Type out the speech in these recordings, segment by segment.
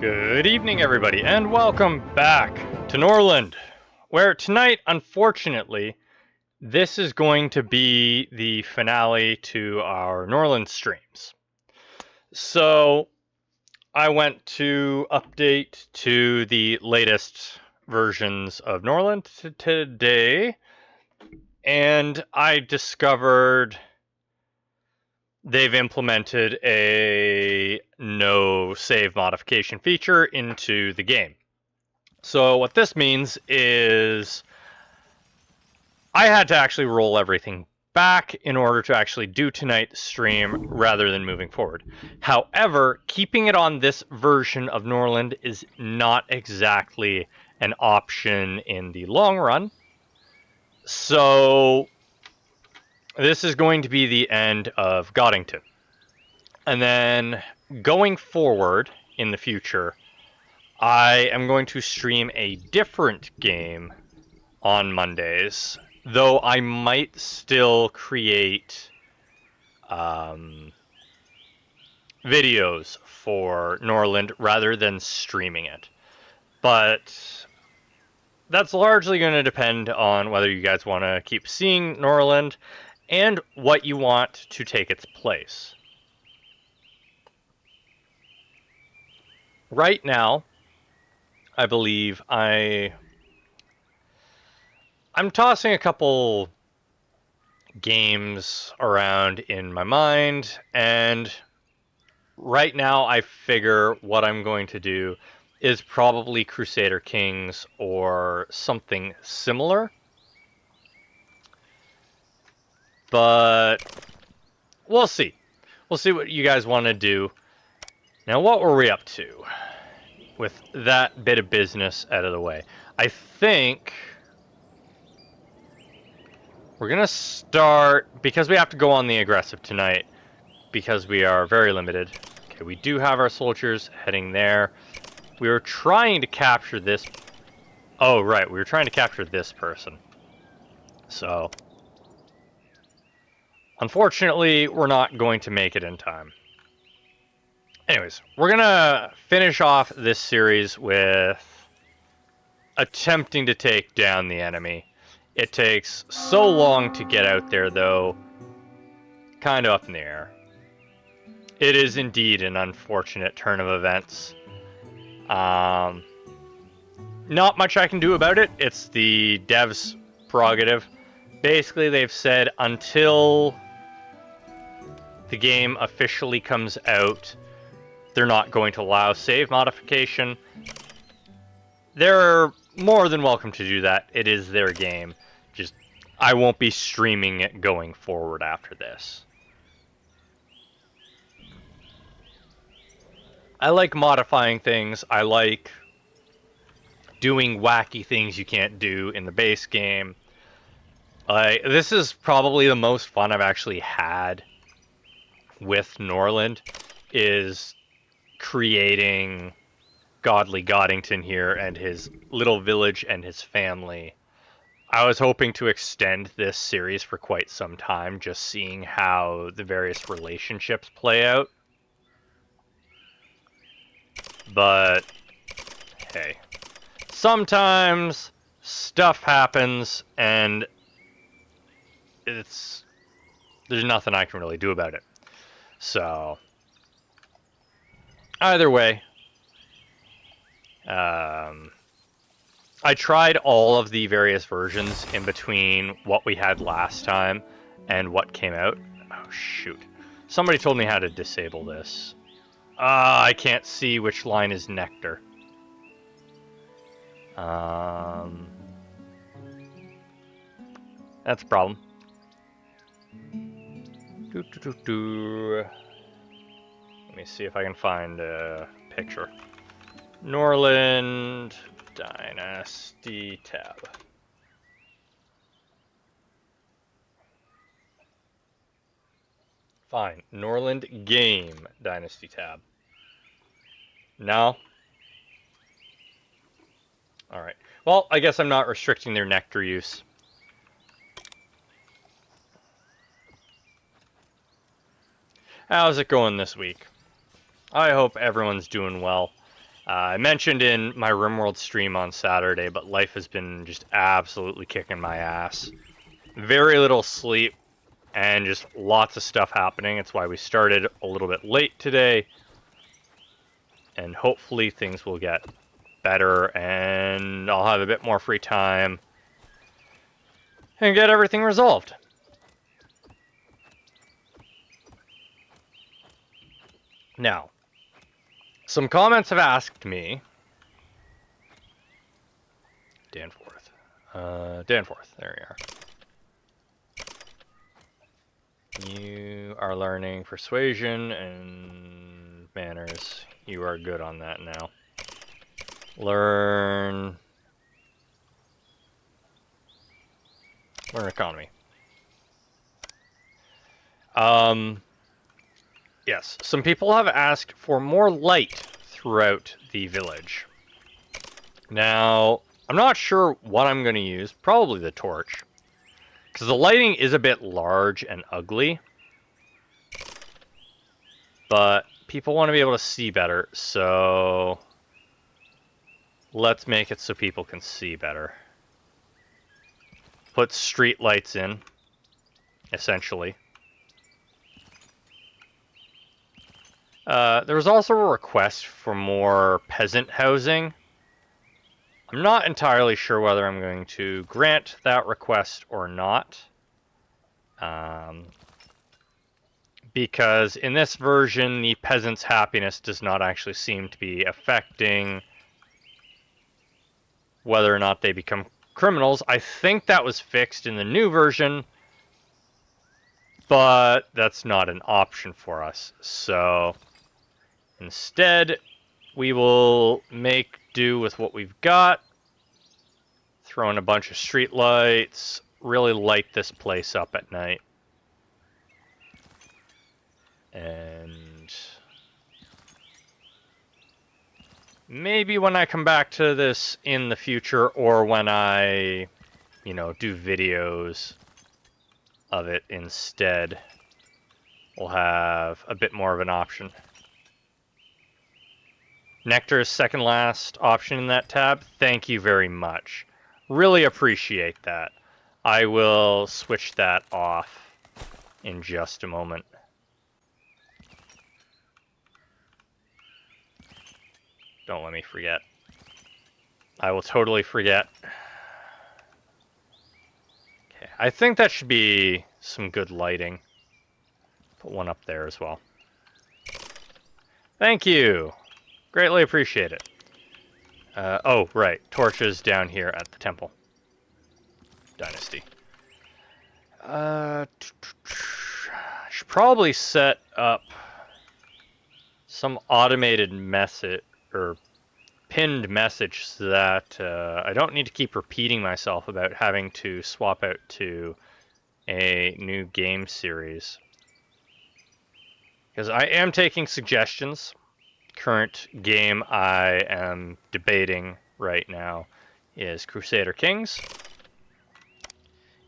Good evening, everybody, and welcome back to Norland, where tonight, unfortunately, this is going to be the finale to our Norland streams. So, I went to update to the latest versions of Norland today, and I discovered they've implemented a no save modification feature into the game. So what this means is I had to actually roll everything back in order to actually do tonight's stream rather than moving forward. However, keeping it on this version of Norland is not exactly an option in the long run. So this is going to be the end of Goddington. And then going forward in the future, I am going to stream a different game on Mondays, though I might still create videos for Norland rather than streaming it. But that's largely going to depend on whether you guys want to keep seeing Norland and what you want to take its place. Right now, I believe I'm tossing a couple games around in my mind, and right now I figure what I'm going to do is probably Crusader Kings or something similar. But we'll see. We'll see what you guys want to do. Now, what were we up to with that bit of business out of the way? I think we're going to start, because we have to go on the aggressive tonight, because we are very limited. Okay, we do have our soldiers heading there. We were trying to capture this. Oh, right, we were trying to capture this person. So, unfortunately, we're not going to make it in time. Anyways, we're going to finish off this series with attempting to take down the enemy. It takes so long to get out there, though, kind of up in the air. It is indeed an unfortunate turn of events. Not much I can do about it. It's the devs' prerogative. Basically, they've said until the game officially comes out, they're not going to allow save modification. They're more than welcome to do that. It is their game. Just, I won't be streaming it going forward after this. I like modifying things. I like doing wacky things you can't do in the base game. This is probably the most fun I've actually had with Norland, is creating godly Goddington here and his little village and his family. I was hoping to extend this series for quite some time, just seeing how the various relationships play out. But, hey, sometimes stuff happens and there's nothing I can really do about it. So, either way, I tried all of the various versions in between what we had last time and what came out. Oh, shoot. Somebody told me how to disable this. I can't see which line is nectar. That's a problem. Let me see if I can find a picture. Norland Dynasty tab. Fine. Norland Game Dynasty tab. No? Alright. Well, I guess I'm not restricting their nectar use. How's it going this week? I hope everyone's doing well. I mentioned in my RimWorld stream on Saturday, but life has been just absolutely kicking my ass. Very little sleep and just lots of stuff happening. It's why we started a little bit late today. And hopefully things will get better and I'll have a bit more free time and get everything resolved. Now, some comments have asked me, Danforth, there you are. You are learning persuasion and manners. You are good on that now. Learn economy. Yes, some people have asked for more light throughout the village. Now, I'm not sure what I'm going to use. Probably the torch. Because the lighting is a bit large and ugly. But people want to be able to see better, so let's make it so people can see better. Put street lights in, essentially. There was also a request for more peasant housing. I'm not entirely sure whether I'm going to grant that request or not. Because in this version, the peasant's happiness does not actually seem to be affecting whether or not they become criminals. I think that was fixed in the new version, but that's not an option for us. So instead, we will make do with what we've got. Throw in a bunch of street lights, really light this place up at night. And maybe when I come back to this in the future, or when I, do videos of it instead, we'll have a bit more of an option. Nectar's second last option in that tab. Thank you very much. Really appreciate that. I will switch that off in just a moment. Don't let me forget. I will totally forget. Okay, I think that should be some good lighting. Put one up there as well. Thank you. Greatly appreciate it. Oh, right. Torches down here at the temple. Dynasty. Should probably set up some automated message or pinned message so that I don't need to keep repeating myself about having to swap out to a new game series. Because I am taking suggestions. Current game I am debating right now is Crusader Kings.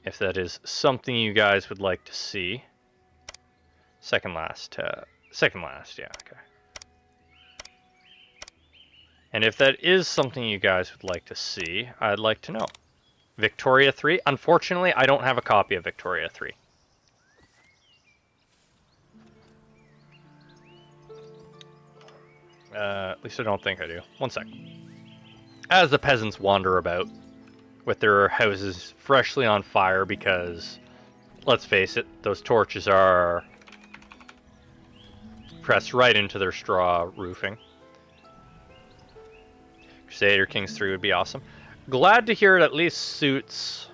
If that is something you guys would like to see. Second last, yeah, okay. And if that is something you guys would like to see, I'd like to know. Victoria 3? Unfortunately, I don't have a copy of Victoria 3. At least I don't think I do. One sec. As the peasants wander about with their houses freshly on fire because, let's face it, those torches are pressed right into their straw roofing. Crusader Kings 3 would be awesome. Glad to hear it at least suits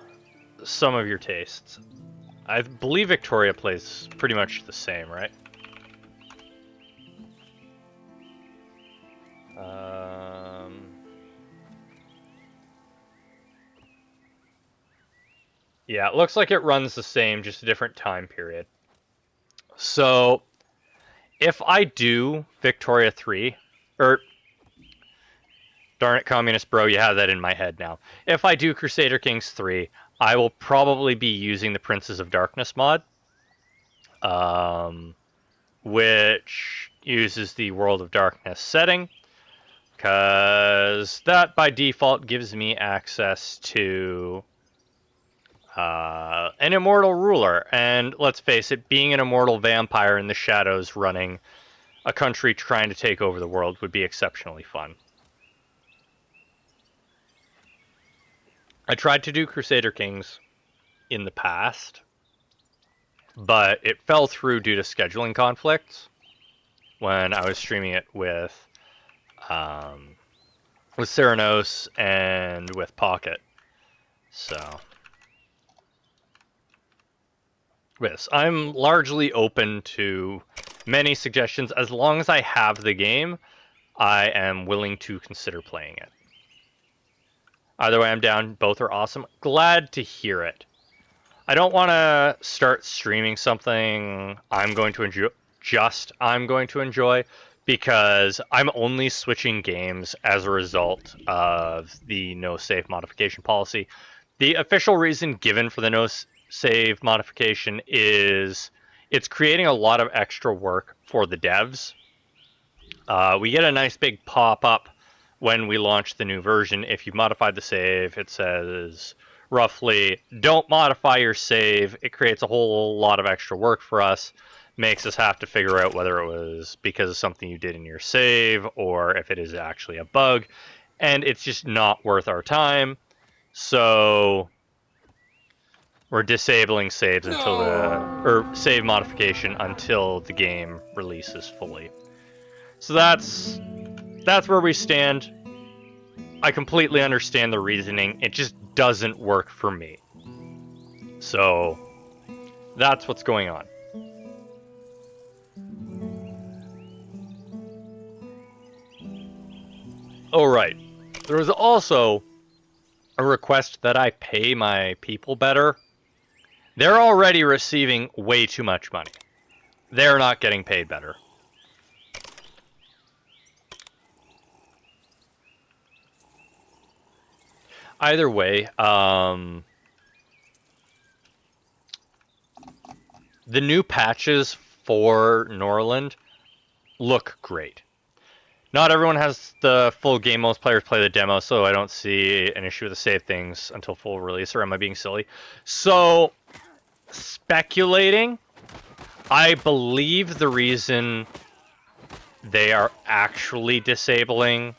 some of your tastes. I believe Victoria plays pretty much the same, right? Yeah, it looks like it runs the same, just a different time period. So, if I do Victoria 3, or darn it, Communist Bro, you have that in my head now. If I do Crusader Kings 3, I will probably be using the Princes of Darkness mod, which uses the World of Darkness setting, because that by default gives me access to an immortal ruler. And let's face it, being an immortal vampire in the shadows running a country trying to take over the world would be exceptionally fun. I tried to do Crusader Kings in the past, but it fell through due to scheduling conflicts when I was streaming it with Ceranos and with Pocket. So, yes, I'm largely open to many suggestions. As long as I have the game, I am willing to consider playing it. Either way, I'm down. Both are awesome. Glad to hear it. I don't want to start streaming something I'm going to enjoy, because I'm only switching games as a result of the no save modification policy. The official reason given for the no save modification is it's creating a lot of extra work for the devs. We get a nice big pop-up when we launch the new version. If you've modified the save, it says roughly, don't modify your save. It creates a whole lot of extra work for us, makes us have to figure out whether it was because of something you did in your save or if it is actually a bug, and it's just not worth our time. So we're disabling saves until save modification until the game releases fully. So that's where we stand. I completely understand the reasoning. It just doesn't work for me. So that's what's going on. Oh, right. There was also a request that I pay my people better. They're already receiving way too much money. They're not getting paid better. Either way, the new patches for Norland look great. Not everyone has the full game. Most players play the demo, so I don't see an issue with the save things until full release, or am I being silly? So, speculating, I believe the reason they are actually disabling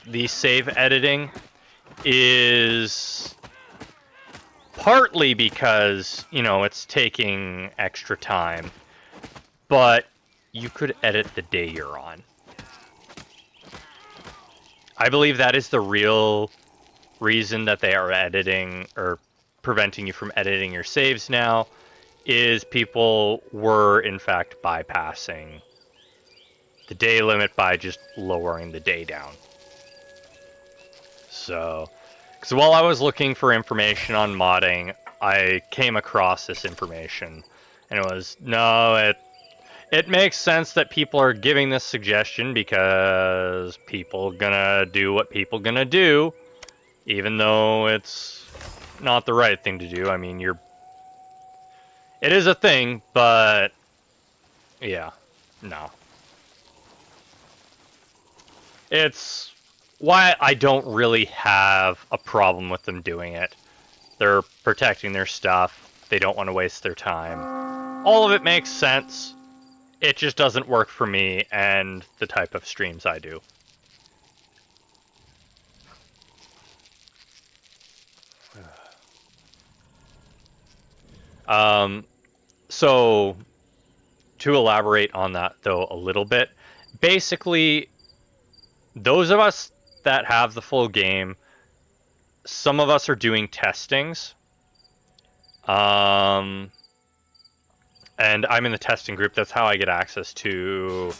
the save editing is partly because, you know, it's taking extra time, but you could edit the day you're on. I believe that is the real reason that they are editing or preventing you from editing your saves now, is people were in fact bypassing the day limit by just lowering the day down. So, because while I was looking for information on modding, I came across this information, and it was, no, it makes sense that people are giving this suggestion because people gonna do what people gonna do, even though it's not the right thing to do. I mean, it is a thing, but yeah, no. It's why I don't really have a problem with them doing it. They're protecting their stuff. They don't want to waste their time. All of it makes sense. It just doesn't work for me and the type of streams I do. So, to elaborate on that, though, a little bit, basically, those of us that have the full game, some of us are doing testings. And I'm in the testing group. That's how I get access to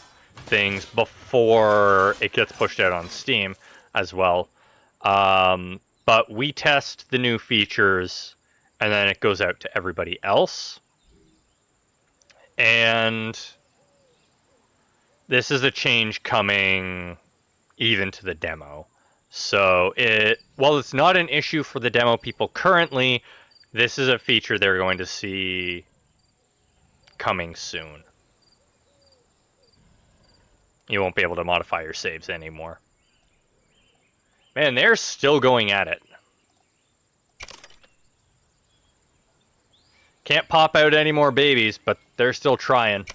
things before it gets pushed out on Steam as well. But we test the new features, and then it goes out to everybody else. And this is a change coming even to the demo. So while it's not an issue for the demo people currently, this is a feature they're going to see coming soon. You won't be able to modify your saves anymore. Man, they're still going at it. Can't pop out any more babies, but they're still trying.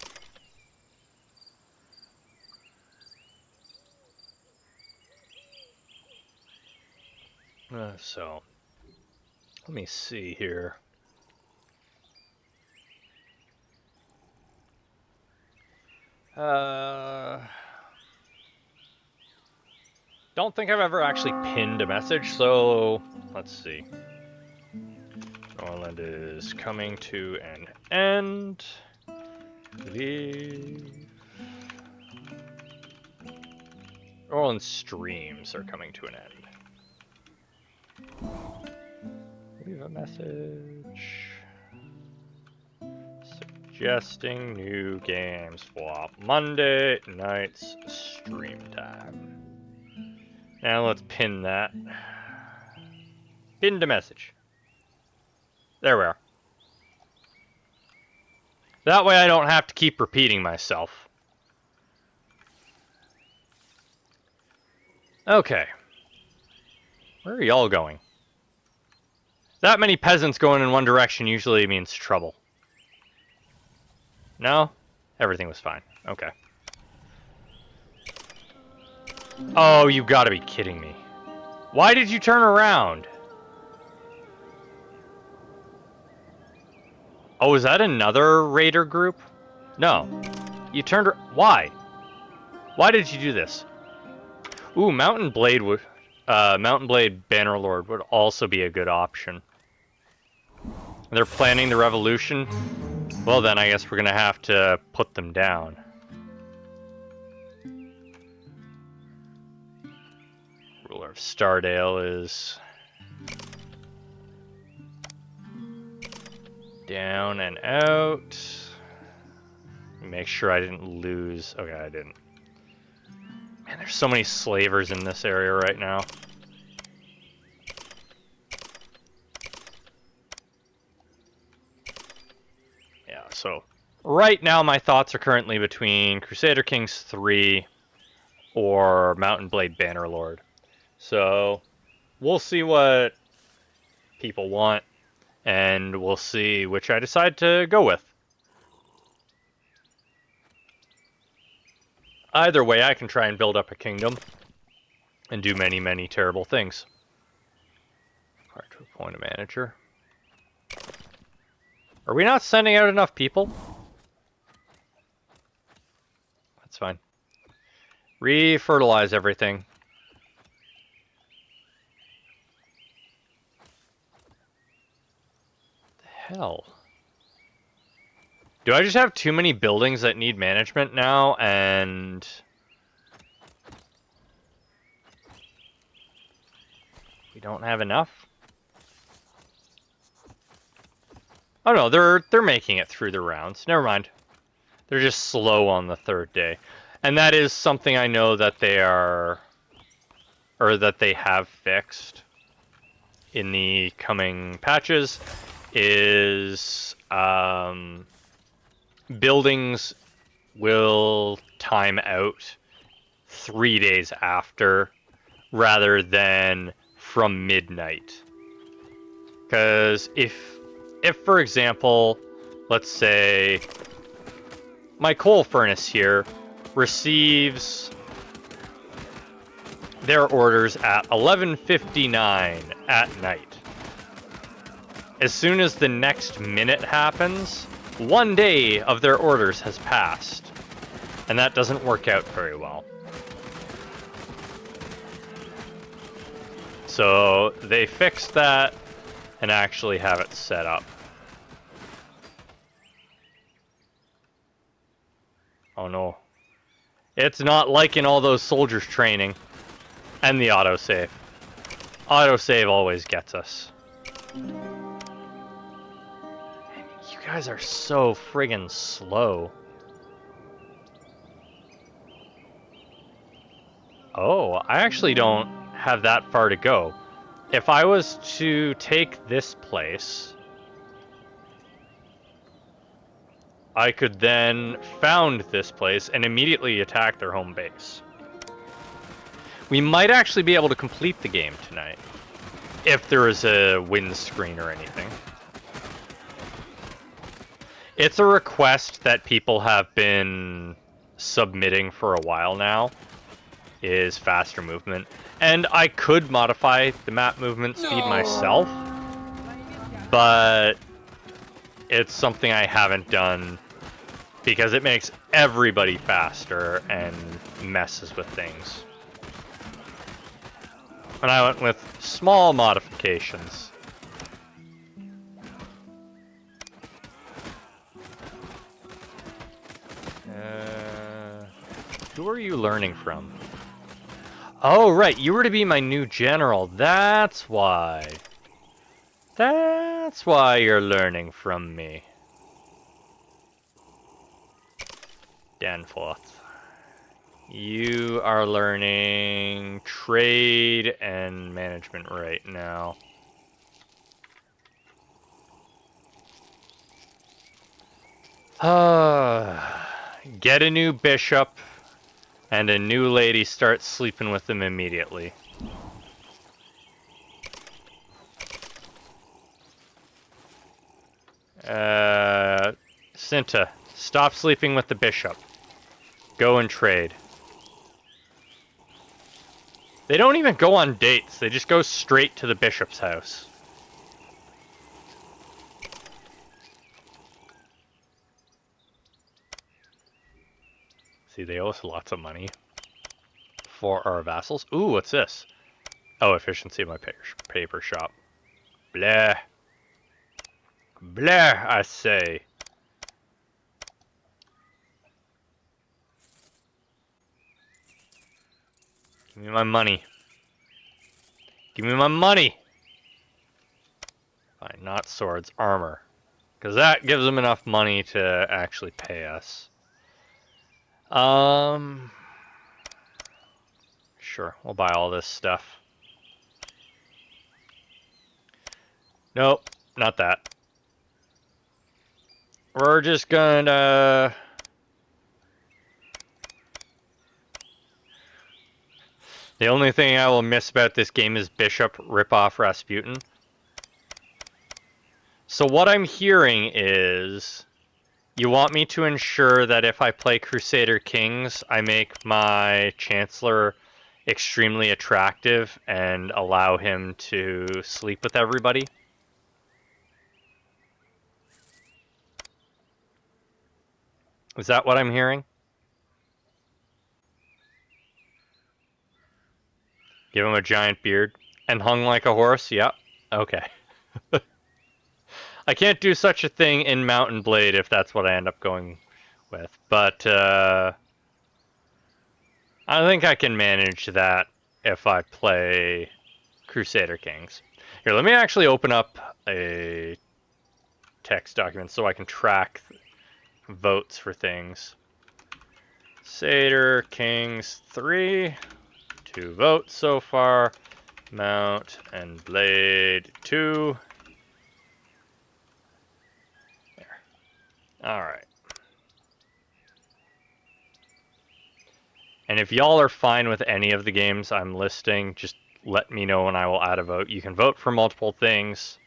So, let me see here. Don't think I've ever actually pinned a message, so let's see. Norland is coming to an end. Leave. Norland streams are coming to an end. Leave a message. Suggesting new game swap. Monday night's stream time. Now let's pin that. Pinned a message. There we are. That way I don't have to keep repeating myself. Okay. Where are y'all going? That many peasants going in one direction usually means trouble. No? Everything was fine. Okay. Oh, you gotta be kidding me. Why did you turn around? Oh, is that another raider group? No. You turned... Why? Why did you do this? Ooh, Mountain Blade Bannerlord would also be a good option. They're planning the revolution. Well then, I guess we're gonna have to put them down. Ruler of Stardale is... down and out. Make sure I didn't lose... Okay, I didn't. Man, there's so many slavers in this area right now. Yeah, so... right now my thoughts are currently between Crusader Kings 3 or Mountain Blade Bannerlord. So, we'll see what people want, and we'll see which I decide to go with. Either way, I can try and build up a kingdom and do many, many terrible things. Hard to appoint a manager. Are we not sending out enough people? That's fine. Refertilize everything. What the hell? Do I just have too many buildings that need management now, and... we don't have enough? Oh no, they're making it through the rounds. Never mind. They're just slow on the third day. And that is something I know that they are... or that they have fixed in the coming patches, is... buildings will time out 3 days after rather than from midnight. Because if for example, let's say my coal furnace here receives their orders at 11:59 at night. As soon as the next minute happens, 1 day of their orders has passed, and that doesn't work out very well. So they fixed that and actually have it set up. Oh no. It's not liking all those soldiers training. And the autosave. Autosave always gets us. You guys are so friggin' slow. Oh, I actually don't have that far to go. If I was to take this place, I could then found this place and immediately attack their home base. We might actually be able to complete the game tonight. If there is a win screen or anything. It's a request that people have been submitting for a while now, is faster movement. And I could modify the map movement speed myself, but it's something I haven't done because it makes everybody faster and messes with things. And I went with small modifications. Who are you learning from? Oh, right, you were to be my new general. That's why. That's why you're learning from me. Danforth. You are learning trade and management right now. Get a new bishop, and a new lady starts sleeping with them immediately. Cinta, stop sleeping with the bishop. Go and trade. They don't even go on dates, they just go straight to the bishop's house. See, they owe us lots of money for our vassals. Ooh, what's this? Oh, efficiency of my paper shop. Blah. Blah, I say. Give me my money. Give me my money! Fine, not swords, armor. Because that gives them enough money to actually pay us. Sure, we'll buy all this stuff. Nope, not that. We're just gonna... The only thing I will miss about this game is Bishop rip-off Rasputin. So what I'm hearing is... You want me to ensure that if I play Crusader Kings, I make my Chancellor extremely attractive and allow him to sleep with everybody? Is that what I'm hearing? Give him a giant beard and hung like a horse? Yep. Okay. I can't do such a thing in Mountain Blade if that's what I end up going with, but I think I can manage that if I play Crusader Kings. Here, let me actually open up a text document so I can track votes for things. Crusader Kings 3, 2 votes so far. Mount and Blade 2. Alright. And if y'all are fine with any of the games I'm listing, just let me know and I will add a vote. You can vote for multiple things.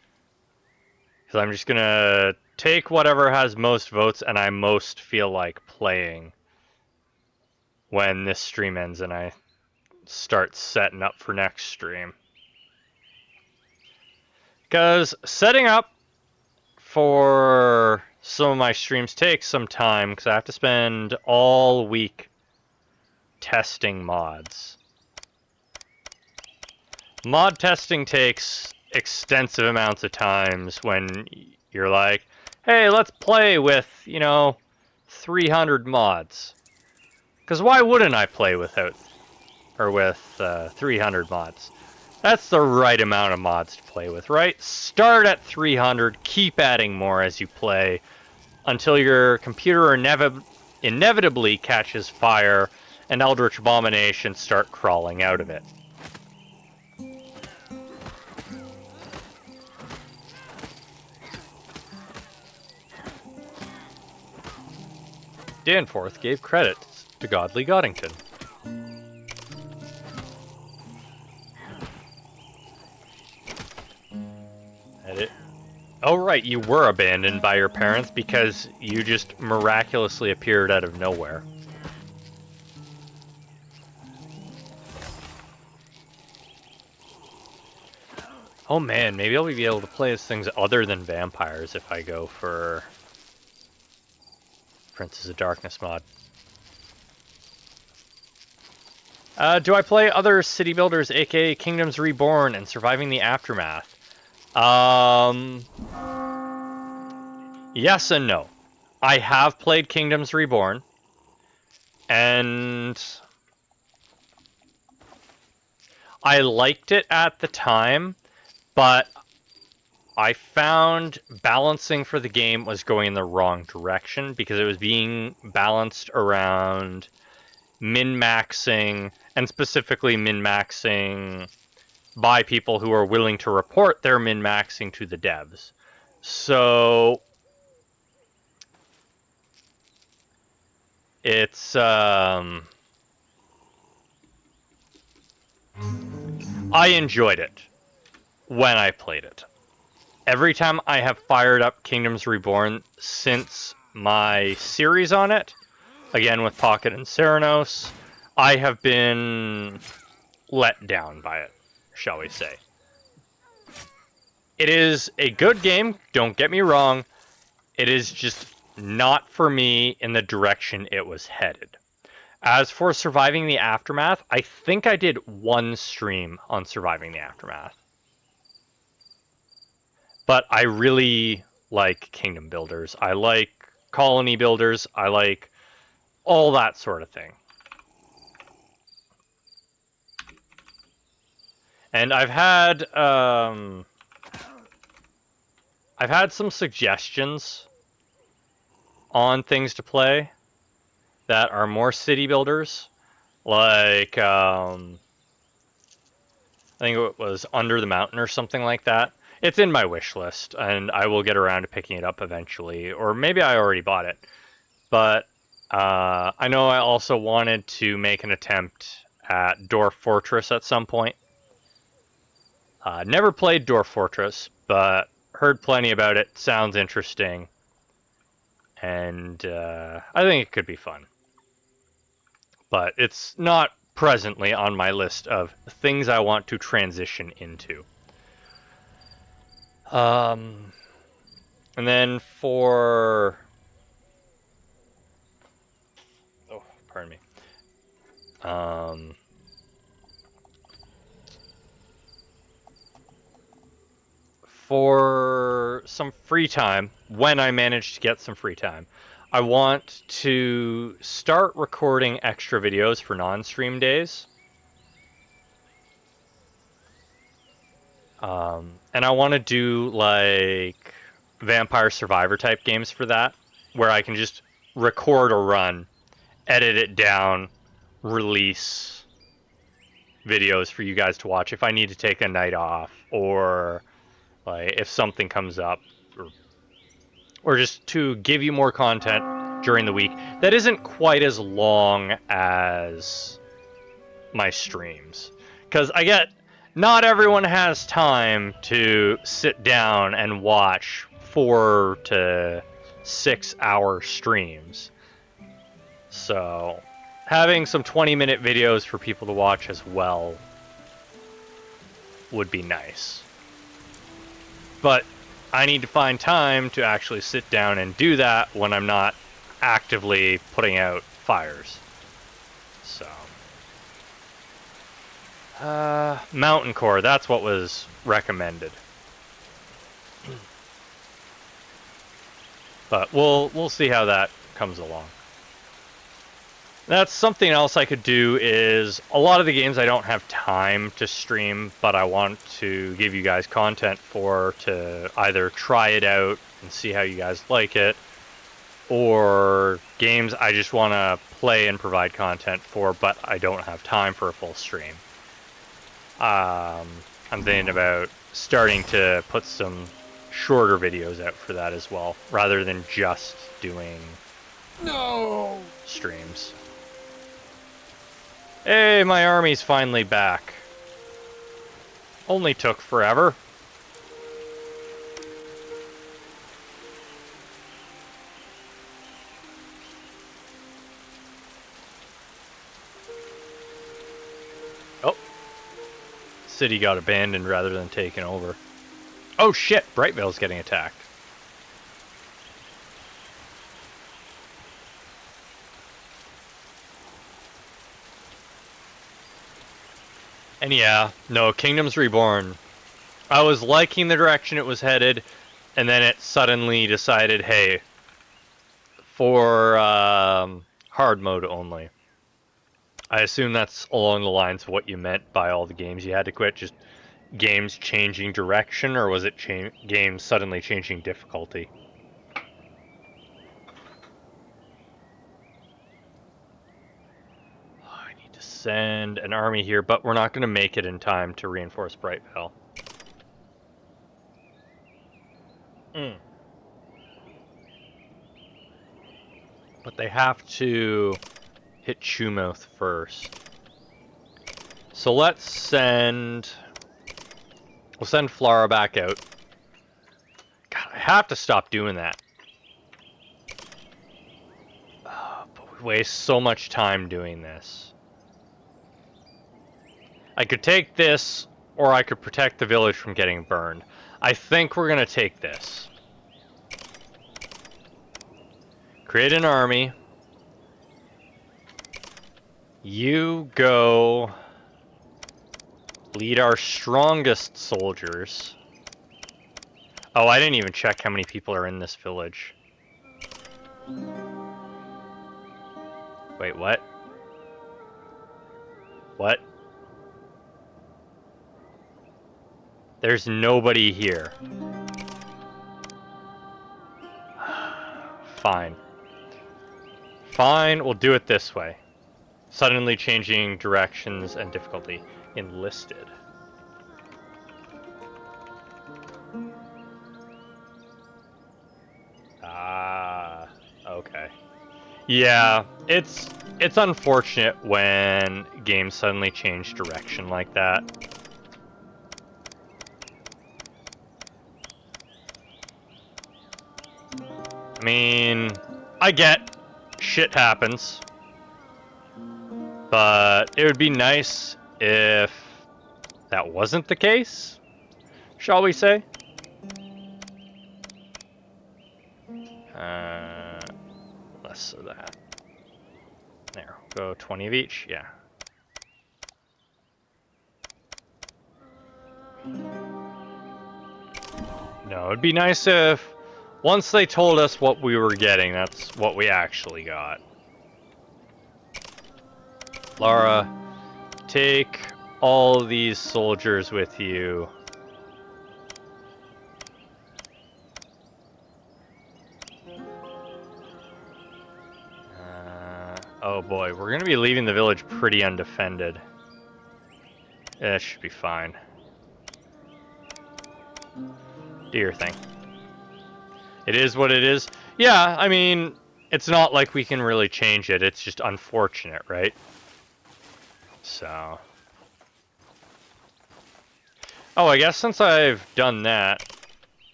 Because I'm just going to take whatever has most votes and I most feel like playing when this stream ends and I start setting up for next stream. Because setting up for some of my streams takes some time because I have to spend all week testing mods. Mod testing takes extensive amounts of times when you're like, hey, let's play with, 300 mods. Because why wouldn't I play with 300 mods? That's the right amount of mods to play with, right? Start at 300, keep adding more as you play, until your computer inevitably catches fire and Eldritch Abominations start crawling out of it. Danforth gave credit to Godly Goddington. Oh, right, you were abandoned by your parents because you just miraculously appeared out of nowhere. Oh man, maybe I'll be able to play as things other than vampires if I go for Princess of Darkness mod. Do I play other city builders, aka Kingdoms Reborn and Surviving the Aftermath? Yes and no. I have played Kingdoms Reborn, and I liked it at the time, but I found balancing for the game was going in the wrong direction because it was being balanced around min-maxing, and specifically min-maxing by people who are willing to report their min-maxing to the devs. So it's I enjoyed it when I played it. Every time I have fired up Kingdoms Reborn since my series on it, again with Pocket and Ceranos, I have been let down by it, shall we say. It is a good game, don't get me wrong. It is just not for me in the direction it was headed. As for Surviving the Aftermath, I think I did one stream on Surviving the Aftermath. But I really like Kingdom Builders. I like Colony Builders. I like all that sort of thing. And I've had some suggestions on things to play that are more city builders, like I think it was Under the Mountain or something like that. It's in my wish list, and I will get around to picking it up eventually, or maybe I already bought it. But I know I also wanted to make an attempt at Dwarf Fortress at some point. Never played Dwarf Fortress, but heard plenty about it. Sounds interesting, and I think it could be fun. But it's not presently on my list of things I want to transition into. And then for... Oh, pardon me. For some free time, when I manage to get some free time, I want to start recording extra videos for non-stream days. And I want to do like Vampire Survivor type games for that, where I can just record a run, edit it down, release videos for you guys to watch if I need to take a night off, or like if something comes up, or just to give you more content during the week that isn't quite as long as my streams. Because I get, not everyone has time to sit down and watch 4 to 6 hour streams. So having some 20-minute videos for people to watch as well would be nice. But I need to find time to actually sit down and do that when I'm not actively putting out fires. So Mountain Core, that's what was recommended. But we'll see how that comes along. That's something else I could do. Is a lot of the games I don't have time to stream, but I want to give you guys content for, to either try it out and see how you guys like it, or games I just want to play and provide content for, but I don't have time for a full stream. I'm thinking about starting to put some shorter videos out for that as well, rather than just doing streams. Hey, my army's finally back. Only took forever. city got abandoned rather than taken over. Oh shit, Brightvale's getting attacked. And yeah, no, Kingdom's Reborn. I was liking the direction it was headed, and then it suddenly decided, hey, for hard mode only. I assume that's along the lines of what you meant by all the games you had to quit, just games changing direction, or was it games suddenly changing difficulty? I need to send an army here, but we're not going to make it in time to reinforce Brightvale. But they have to hit Chumouth first. So let's send... We'll send Flara back out. God, I have to stop doing that. But we waste so much time doing this. I could take this, or I could protect the village from getting burned. I think we're going to take this. Create an army. You go lead our strongest soldiers. Oh, I didn't even check how many people are in this village. Wait, what? What? There's nobody here. Fine. Fine, we'll do it this way. Suddenly changing directions and difficulty. Enlisted. Ah, okay. Yeah, it's unfortunate when games suddenly change direction like that. I mean, I get shit happens. But it would be nice if that wasn't the case, shall we say? Less of that. There, go 20 of each, yeah. No, it'd be nice if once they told us what we were getting, that's what we actually got. Lara, take all these soldiers with you. Oh boy, we're going to be leaving the village pretty undefended. It should be fine. Do your thing. It is what it is. Yeah, I mean, it's not like we can really change it. It's just unfortunate, right? So. Oh, I guess since I've done that,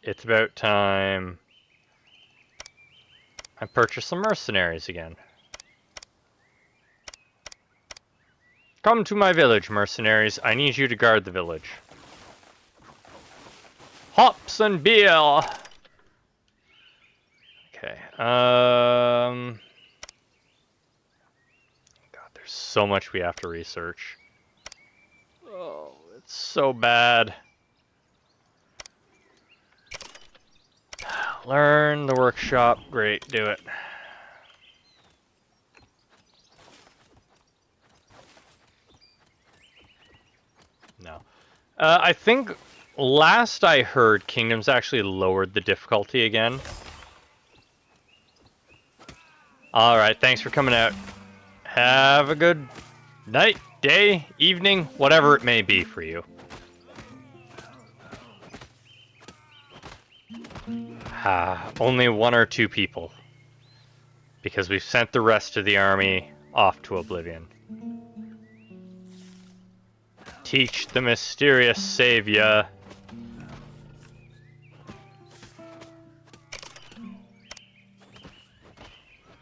it's about time I purchase some mercenaries again. Come to my village, mercenaries. I need you to guard the village. Hops and beer! Okay, God, there's so much we have to research. Oh, it's so bad. Learn the workshop. Great, do it. No. I think last I heard, Kingdoms actually lowered the difficulty again. Alright, thanks for coming out. Have a good night, day, evening, whatever it may be for you. Only 1 or 2 people. Because we've sent the rest of the army off to oblivion. Teach the mysterious savior.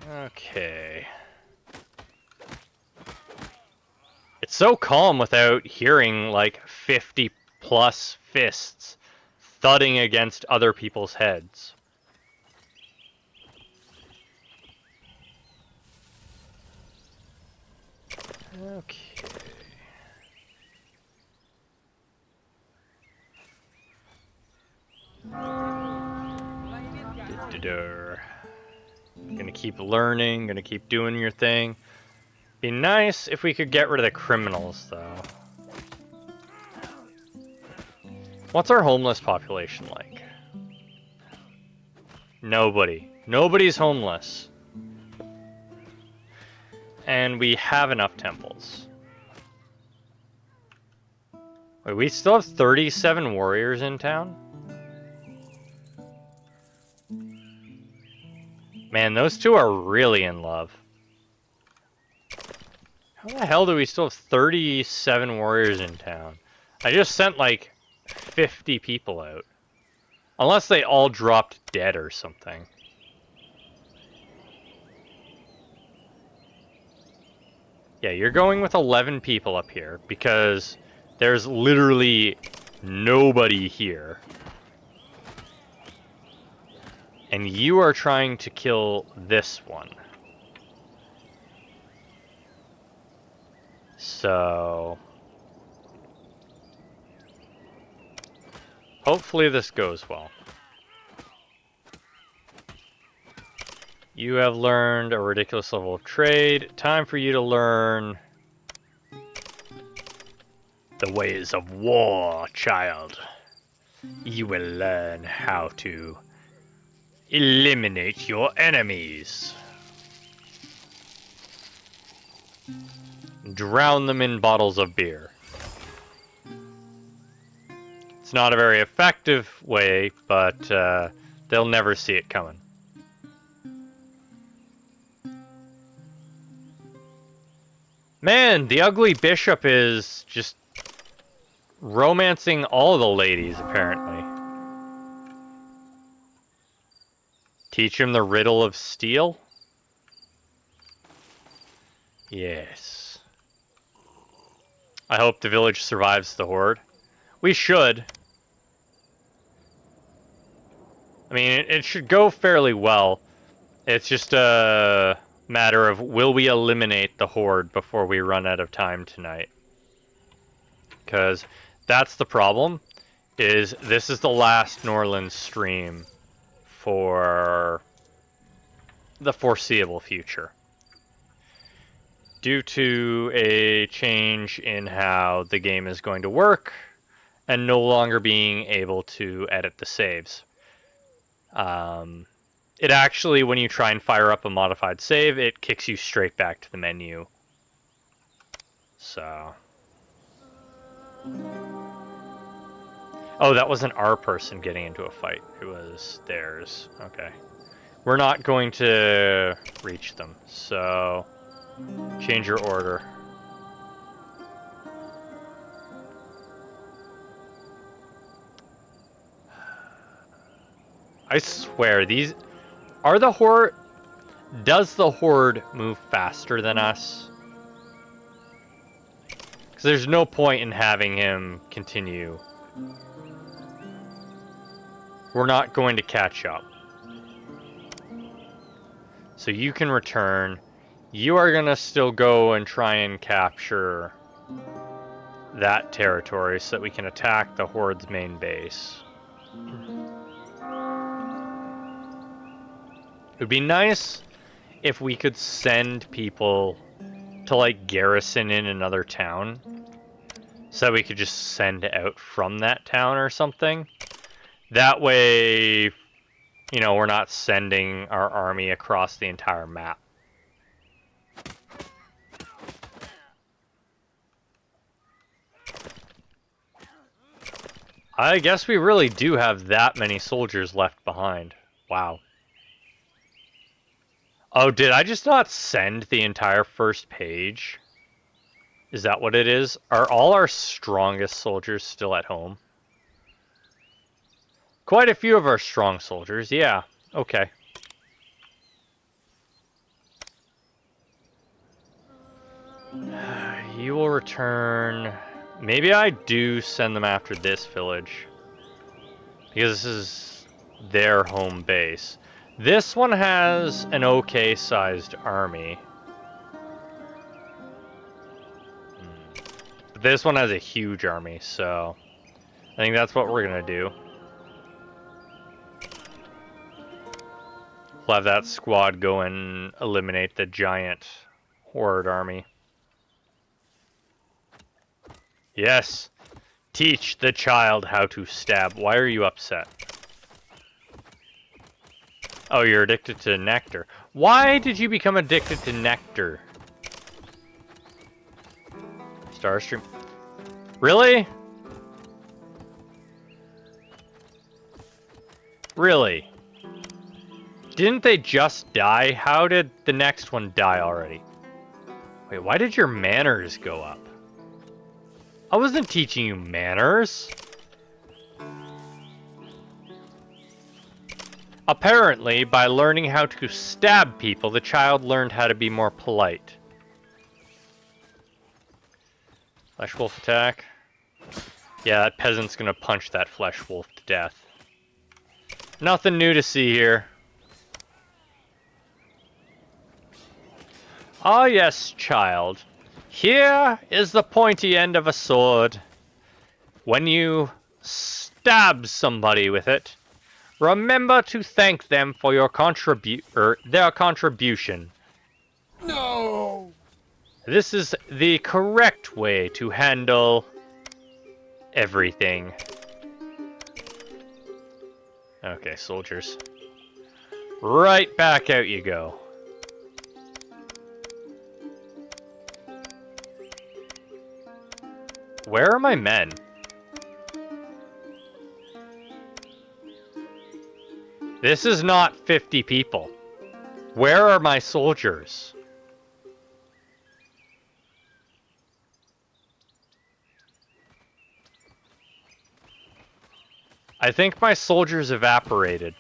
Okay. It's so calm without hearing like 50 plus fists thudding against other people's heads. Okay. Gonna keep learning, gonna keep doing your thing. Be nice if we could get rid of the criminals, though. What's our homeless population like? Nobody. Nobody's homeless. And we have enough temples. Wait, we still have 37 warriors in town? Man, those two are really in love. How the hell do we still have 37 warriors in town? I just sent like 50 people out. Unless they all dropped dead or something. Yeah, you're going with 11 people up here because there's literally nobody here. And you are trying to kill this one. So hopefully this goes well. You have learned a ridiculous level of trade. Time for you to learn the ways of war, child. You will learn how to eliminate your enemies. Drown them in bottles of beer. It's not a very effective way, but they'll never see it coming. Man, the ugly bishop is just romancing all the ladies, apparently. Teach him the riddle of steel? Yes. I hope the village survives the horde. We should. I mean, it should go fairly well. It's just a matter of will we eliminate the horde before we run out of time tonight. Because that's the problem, is this is the last Norland stream for the foreseeable future. Due to a change in how the game is going to work and no longer being able to edit the saves. It actually, when you try and fire up a modified save, it kicks you straight back to the menu. So. Oh, that wasn't our person getting into a fight. It was theirs. Okay. We're not going to reach them, so change your order. I swear, these... Are the Horde... Does the Horde move faster than us? Because there's no point in having him continue. We're not going to catch up. So you can return. You are going to still go and try and capture that territory so that we can attack the Horde's main base. It would be nice if we could send people to like garrison in another town so that we could just send out from that town or something. That way, you know, we're not sending our army across the entire map. I guess we really do have that many soldiers left behind. Wow. Oh, did I just not send the entire first page? Is that what it is? Are all our strongest soldiers still at home? Quite a few of our strong soldiers, yeah. Okay. He will return. Maybe I do send them after this village. Because this is their home base. This one has an okay-sized army. But this one has a huge army, so I think that's what we're gonna do. We'll have that squad go and eliminate the giant Hoard army. Yes! Teach the child how to stab. Why are you upset? Oh, you're addicted to nectar. Why did you become addicted to nectar? Starstream. Really? Really? Didn't they just die? How did the next one die already? Wait, why did your manners go up? I wasn't teaching you manners. Apparently, by learning how to stab people, the child learned how to be more polite. Flesh wolf attack. Yeah, that peasant's gonna punch that flesh wolf to death. Nothing new to see here. Ah yes, child. Here is the pointy end of a sword. When you stab somebody with it, remember to thank them for your their contribution. No! This is the correct way to handle everything. Okay, soldiers. Right back out you go. Where are my men? This is not 50 people. Where are my soldiers? I think my soldiers evaporated.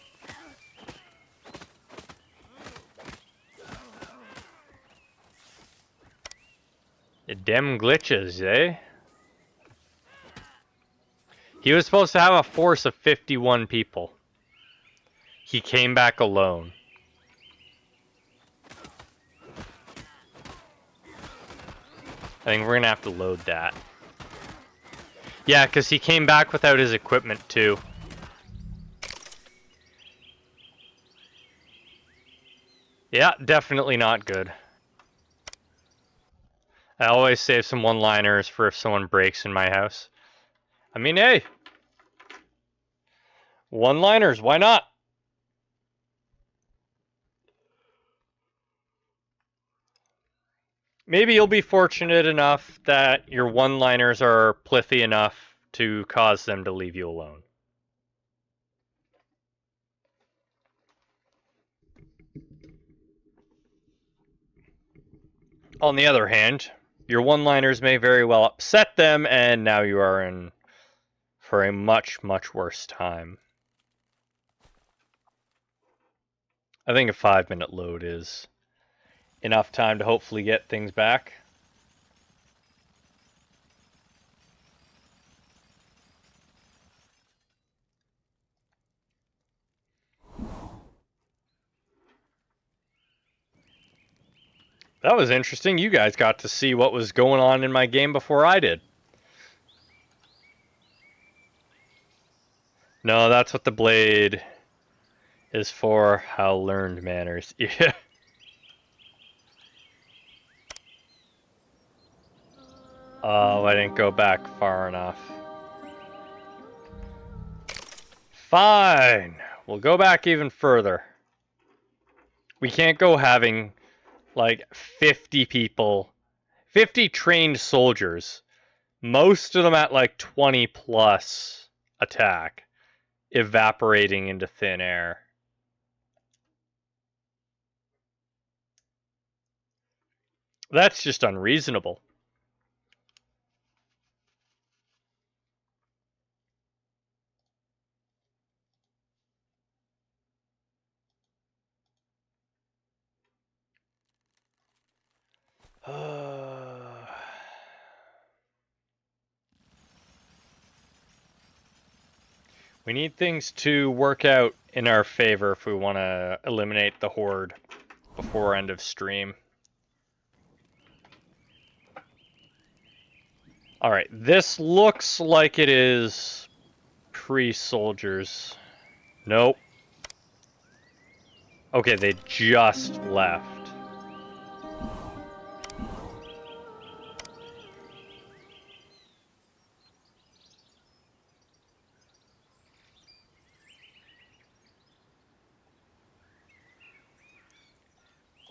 Dem glitches, eh? He was supposed to have a force of 51 people. He came back alone. I think we're gonna have to load that. Yeah, because he came back without his equipment too. Yeah, definitely not good. I always save some one-liners for if someone breaks in my house. I mean, hey! One-liners, why not? Maybe you'll be fortunate enough that your one-liners are plithy enough to cause them to leave you alone. On the other hand, your one-liners may very well upset them, and now you are in for a much, much worse time. I think a 5-minute load is enough time to hopefully get things back. That was interesting. You guys got to see what was going on in my game before I did. No, that's what the blade is for. How learned manners. Yeah. Oh, I didn't go back far enough. Fine. We'll go back even further. We can't go having like 50 people, 50 trained soldiers, most of them at like 20 plus attack, evaporating into thin air. That's just unreasonable. We need things to work out in our favor if we want to eliminate the Hoard before end of stream. Alright, this looks like it is pre-soldiers. Nope. Okay, they just left.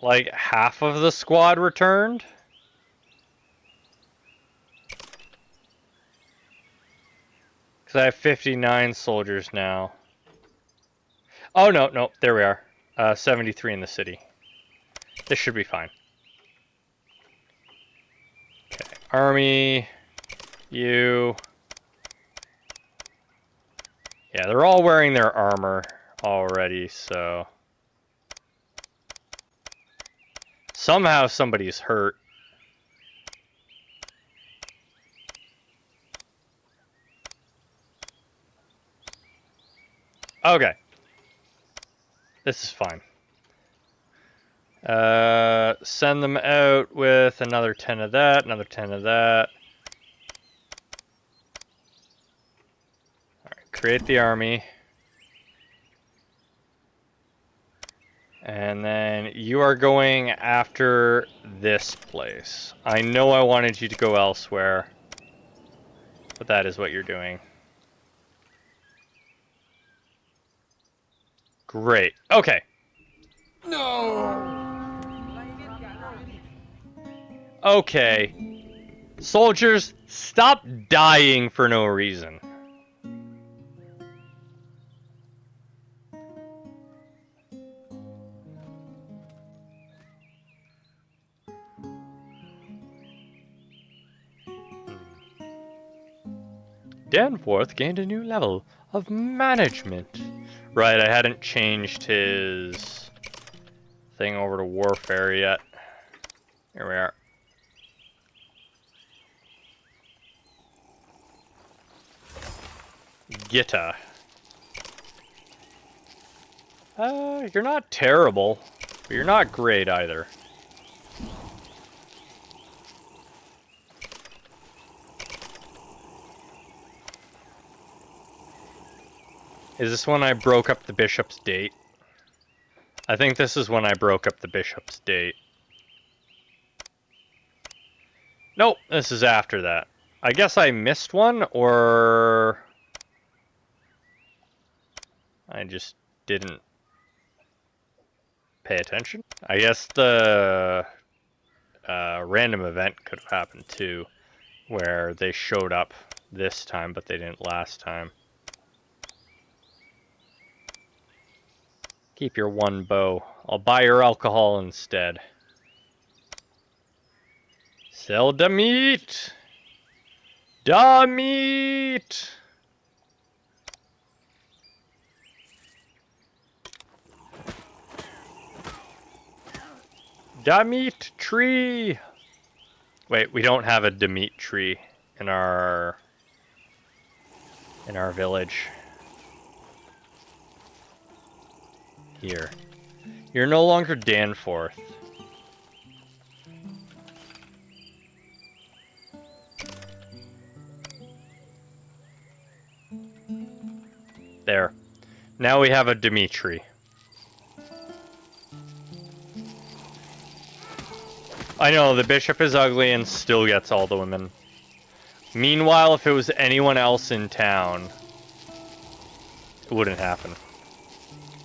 Like, half of the squad returned? Because I have 59 soldiers now. Oh, no, there we are. 73 in the city. This should be fine. Okay, army, you. Yeah, they're all wearing their armor already, so. Somehow somebody's hurt. Okay. This is fine. Send them out with another 10 of that, another 10 of that. Alright, create the army. And then you are going after this place. I know I wanted you to go elsewhere, but that is what you're doing. Great. Okay. No! Okay. Soldiers, stop dying for no reason. Danforth gained a new level of management. Right, I hadn't changed his thing over to warfare yet. Here we are. Gitta. You're not terrible, but you're not great either. Is this when I broke up the bishop's date? I think this is when I broke up the bishop's date. Nope, this is after that. I guess I missed one, or I just didn't pay attention. I guess the random event could have happened too, where they showed up this time, but they didn't last time. Keep your one bow. I'll buy your alcohol instead. Sell the meat! Da meat! Da meat tree! Wait, we don't have a Demeat tree in our village. Here. You're no longer Danforth. There. Now we have a Dimitri. I know, the bishop is ugly and still gets all the women. Meanwhile, if it was anyone else in town, it wouldn't happen.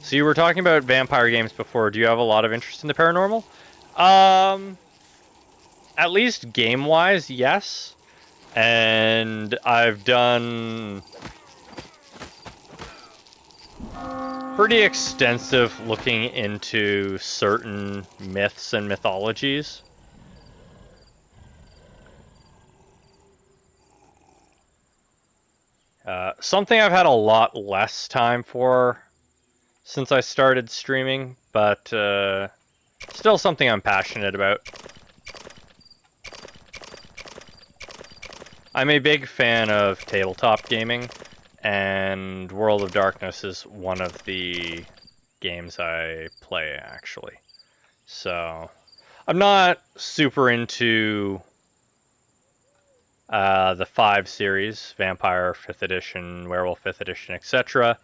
So you were talking about vampire games before. Do you have a lot of interest in the paranormal? At least game-wise, yes. And I've done pretty extensive looking into certain myths and mythologies. Something I've had a lot less time for since I started streaming, but still something I'm passionate about. I'm a big fan of tabletop gaming, and World of Darkness is one of the games I play, actually. So, I'm not super into the 5 series, Vampire 5th Edition, Werewolf 5th Edition, etc.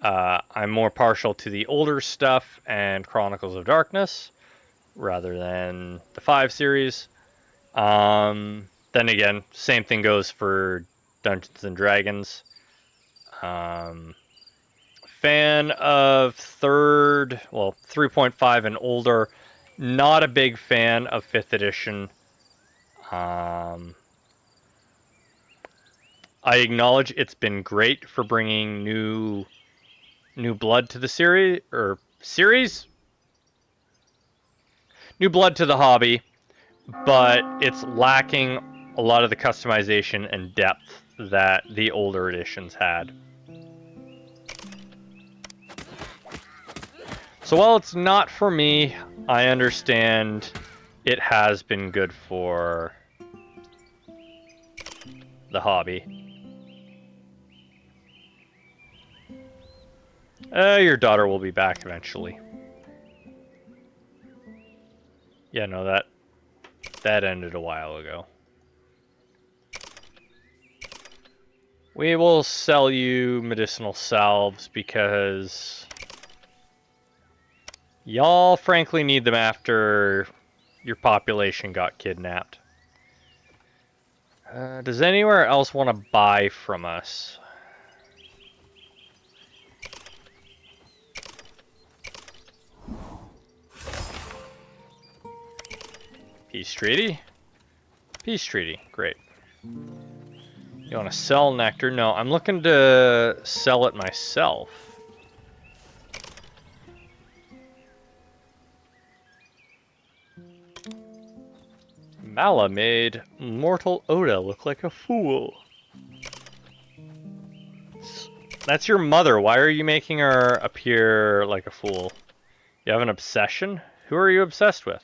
I'm more partial to the older stuff and Chronicles of Darkness rather than the 5 series. Then again, same thing goes for Dungeons and Dragons. Fan of 3.5 and older. Not a big fan of 5th edition. I acknowledge it's been great for bringing new blood to the series, new blood to the hobby, but it's lacking a lot of the customization and depth that the older editions had. So while it's not for me, I understand it has been good for the hobby. Your daughter will be back eventually. Yeah, no, that ended a while ago. We will sell you medicinal salves because y'all frankly need them after your population got kidnapped. Does anywhere else want to buy from us? Peace treaty? Peace treaty, great. You want to sell nectar? No, I'm looking to sell it myself. Mala made mortal Oda look like a fool. That's your mother. Why are you making her appear like a fool? You have an obsession? Who are you obsessed with?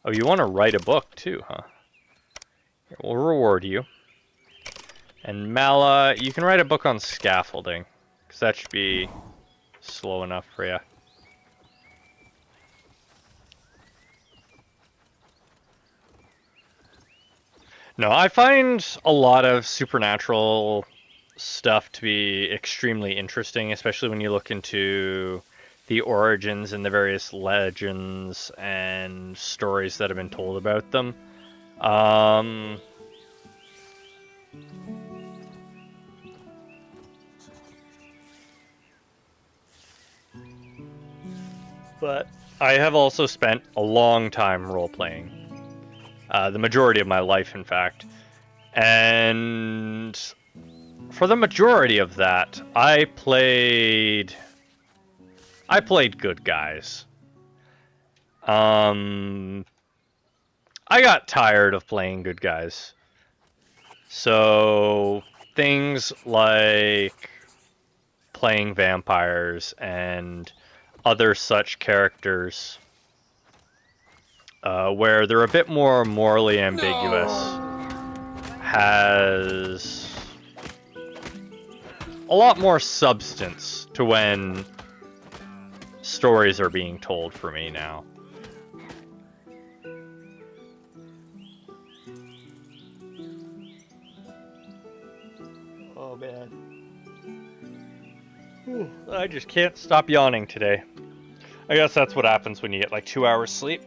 Oh, you want to write a book too, huh? Here, we'll reward you. And Mala, you can write a book on scaffolding, because that should be slow enough for you. No, I find a lot of supernatural stuff to be extremely interesting, especially when you look into the origins and the various legends and stories that have been told about them. But I have also spent a long time role-playing. The majority of my life, in fact. And for the majority of that, I played good guys. I got tired of playing good guys. So things like playing vampires and other such characters where they're a bit more morally ambiguous has a lot more substance to when stories are being told for me now. Oh man. Whew, I just can't stop yawning today. I guess that's what happens when you get like 2 hours sleep.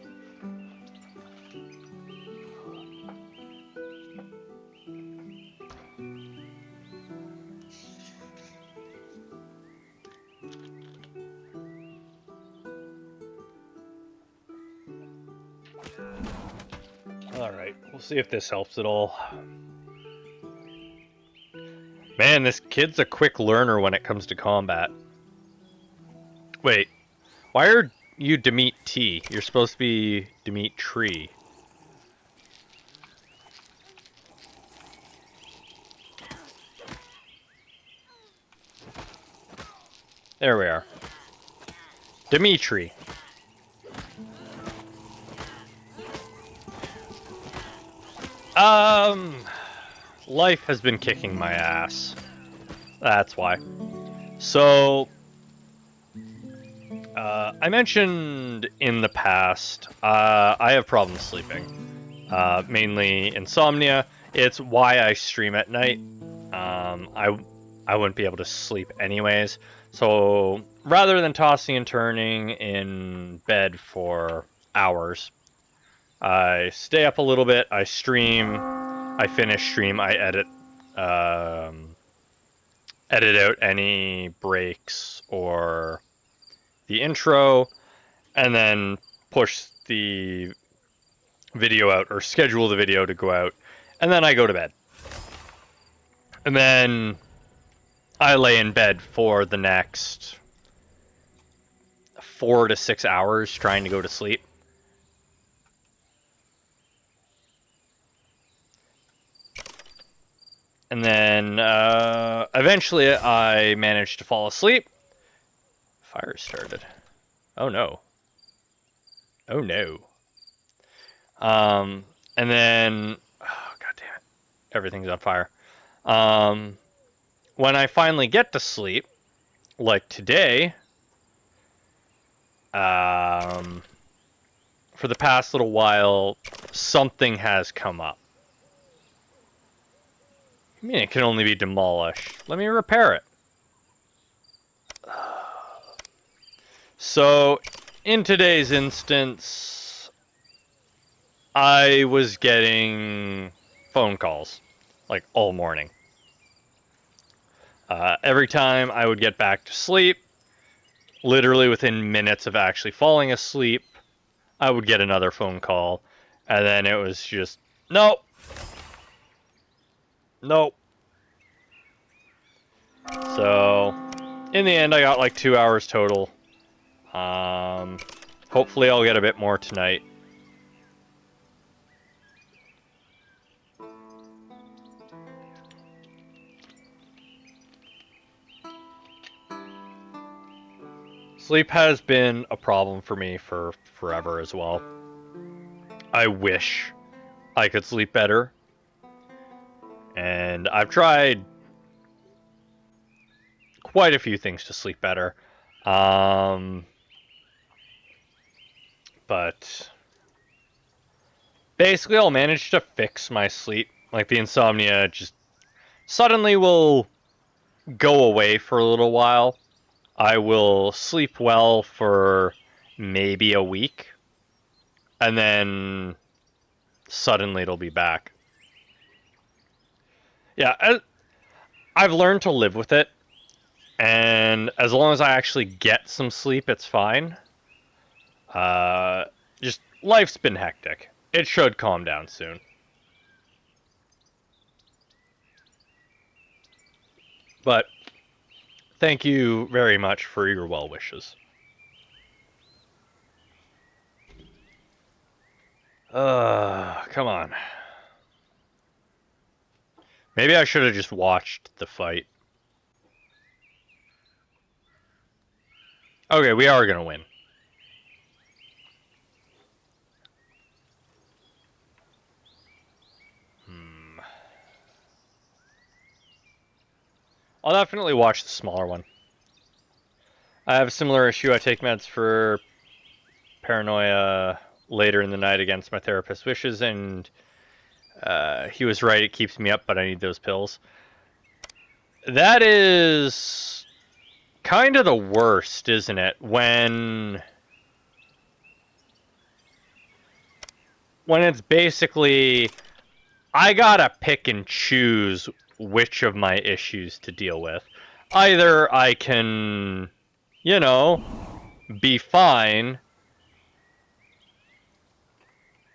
Alright, we'll see if this helps at all. Man, this kid's a quick learner when it comes to combat. Wait, why are you Demeet T? You're supposed to be Demeet Tree. There we are. Dimitri. life has been kicking my ass. That's why. So, I mentioned in the past, I have problems sleeping. Mainly insomnia. It's why I stream at night. I wouldn't be able to sleep anyways. So, rather than tossing and turning in bed for hours, I stay up a little bit, I stream, I finish stream, I edit out any breaks or the intro, and then push the video out or schedule the video to go out, and then I go to bed. And then I lay in bed for the next 4 to 6 hours trying to go to sleep. And then eventually I managed to fall asleep. Fire started. Oh no. Oh no. And then, oh god damn it, everything's on fire. When I finally get to sleep, like today, for the past little while, something has come up. I mean, it can only be demolished. Let me repair it. So, in today's instance, I was getting phone calls, like, all morning. Every time I would get back to sleep, literally within minutes of actually falling asleep, I would get another phone call, and then it was just, nope. Nope. So, in the end, I got like 2 hours total. Hopefully I'll get a bit more tonight. Sleep has been a problem for me for forever as well. I wish I could sleep better. And I've tried quite a few things to sleep better. But basically I'll manage to fix my sleep. Like the insomnia just suddenly will go away for a little while. I will sleep well for maybe a week. And then suddenly it'll be back. Yeah, I've learned to live with it. And as long as I actually get some sleep, it's fine. Just life's been hectic. It should calm down soon. But thank you very much for your well wishes. Come on. Maybe I should have just watched the fight. Okay, we are gonna win. I'll definitely watch the smaller one. I have a similar issue. I take meds for paranoia later in the night against my therapist's wishes, and he was right, it keeps me up, but I need those pills. That is kind of the worst, isn't it? When it's basically, I gotta pick and choose which of my issues to deal with. Either I can, you know, be fine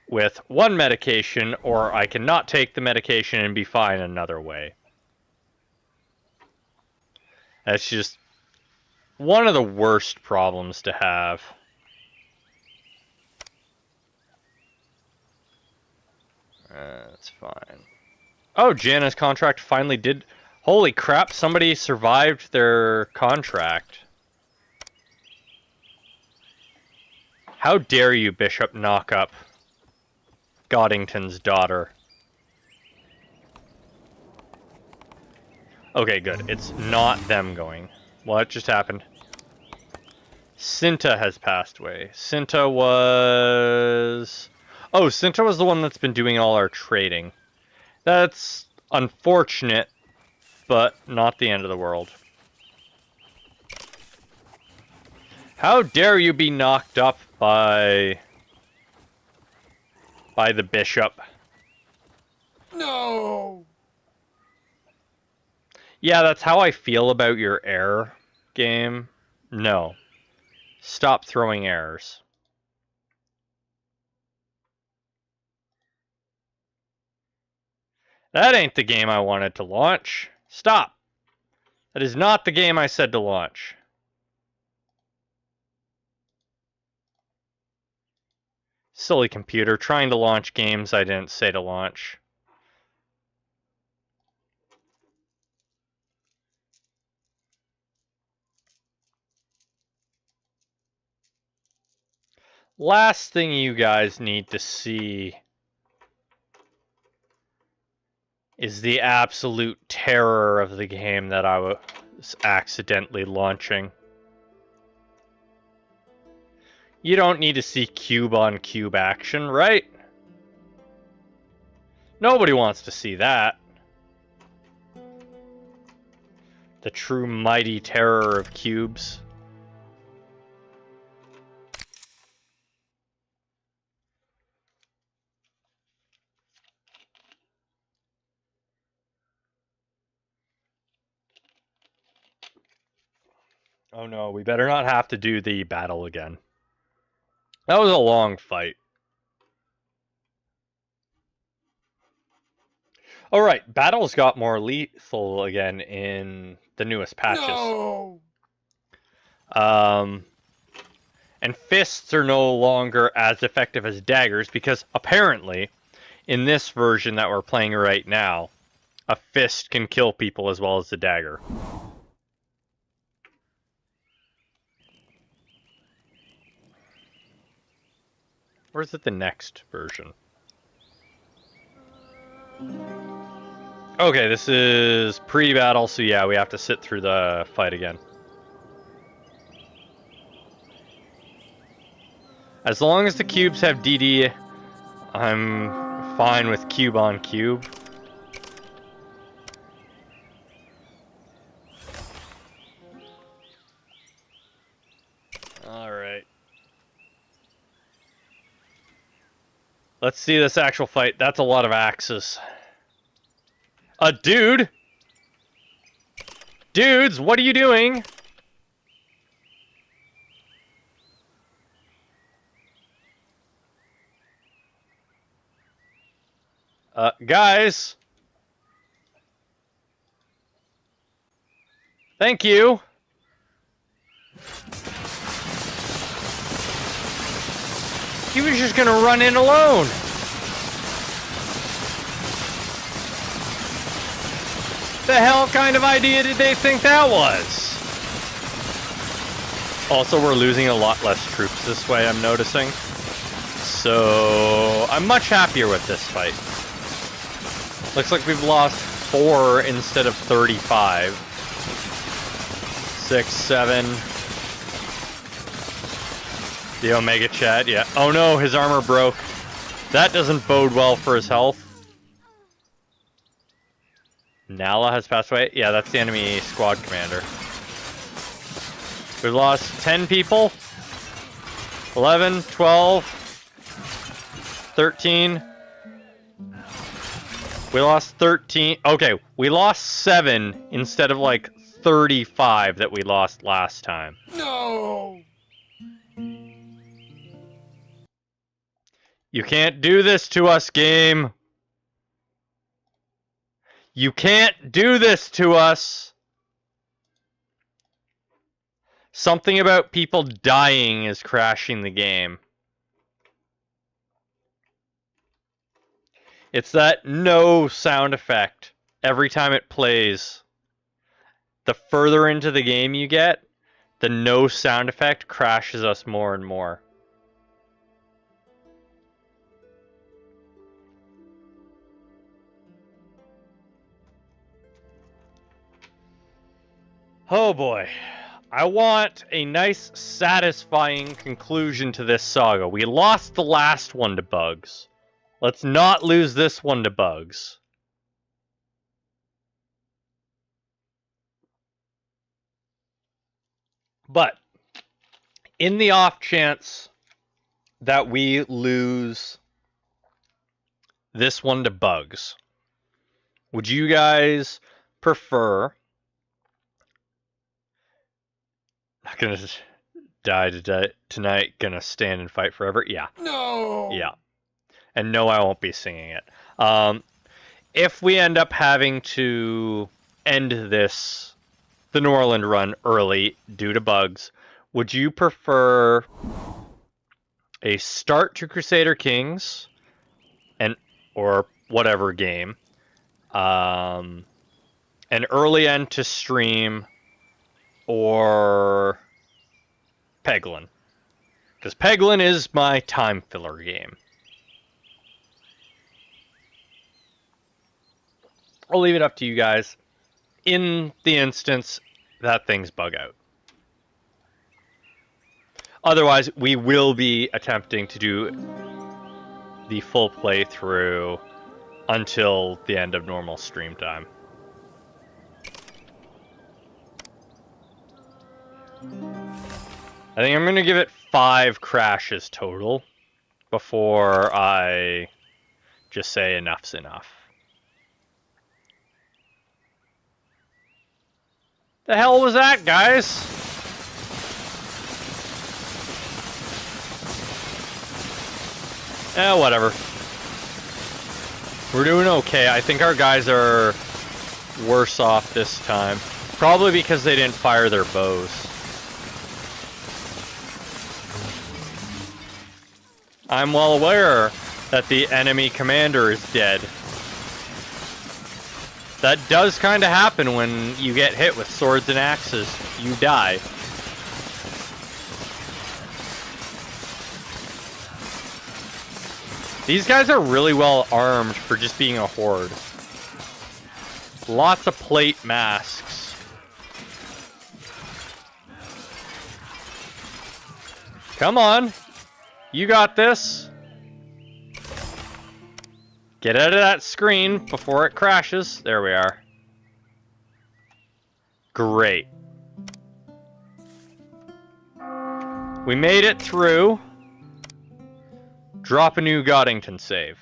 with one medication, or I can not take the medication and be fine another way. That's just one of the worst problems to have. That's fine. Oh, Jana's contract finally did... Holy crap, somebody survived their contract. How dare you, Bishop, knock up Goddington's daughter. Okay, good. It's not them going. What just happened? Cinta has passed away. Cinta was... Oh, Cinta was the one that's been doing all our trading. That's unfortunate, but not the end of the world. How dare you be knocked up by the bishop? No! Yeah, that's how I feel about your error game. No. Stop throwing errors. That ain't the game I wanted to launch. Stop. That is not the game I said to launch. Silly computer, trying to launch games I didn't say to launch. Last thing you guys need to see is the absolute terror of the game that I was accidentally launching. You don't need to see cube on cube action, right? Nobody wants to see that. The true mighty terror of cubes. Oh no, we better not have to do the battle again. That was a long fight. Alright, battles got more lethal again in the newest patches. No! And fists are no longer as effective as daggers because apparently, in this version that we're playing right now, a fist can kill people as well as the dagger. Or is it the next version? Okay, this is pre-battle, so yeah, we have to sit through the fight again. As long as the cubes have DD, I'm fine with cube on cube. Alright. Let's see this actual fight. That's a lot of axes. Dude! Dudes, what are you doing? Guys! Thank you! He was just gonna run in alone! The hell kind of idea did they think that was? Also, we're losing a lot less troops this way, I'm noticing. So, I'm much happier with this fight. Looks like we've lost 4 instead of 35. 6, 7. The Omega Chat, yeah. Oh no, his armor broke. That doesn't bode well for his health. Nala has passed away? Yeah, that's the enemy squad commander. We've lost 10 people. 11, 12, 13. We lost 13. Okay, we lost 7 instead of like 35 that we lost last time. No! You can't do this to us, game. You can't do this to us. Something about people dying is crashing the game. It's that no sound effect every time it plays. The further into the game you get, the no sound effect crashes us more and more. Oh boy. I want a nice, satisfying conclusion to this saga. We lost the last one to bugs. Let's not lose this one to bugs. But, in the off chance that we lose this one to bugs, would you guys prefer... Not gonna die tonight, gonna stand and fight forever? Yeah. No. Yeah. And no, I won't be singing it. If we end up having to end the Norland run early due to bugs, would you prefer a start to Crusader Kings or whatever game, an early end to Stream, or Peglin? Because Peglin is my time filler game. I'll leave it up to you guys in the instance that things bug out. Otherwise, we will be attempting to do the full playthrough until the end of normal stream time. I think I'm going to give it 5 crashes total before I just say enough's enough. The hell was that, guys? Whatever. We're doing okay. I think our guys are worse off this time. Probably because they didn't fire their bows. I'm well aware that the enemy commander is dead. That does kind of happen when you get hit with swords and axes. You die. These guys are really well armed for just being a horde. Lots of plate masks. Come on. You got this. Get out of that screen before it crashes. There we are. Great. We made it through. Drop a new Goddington save.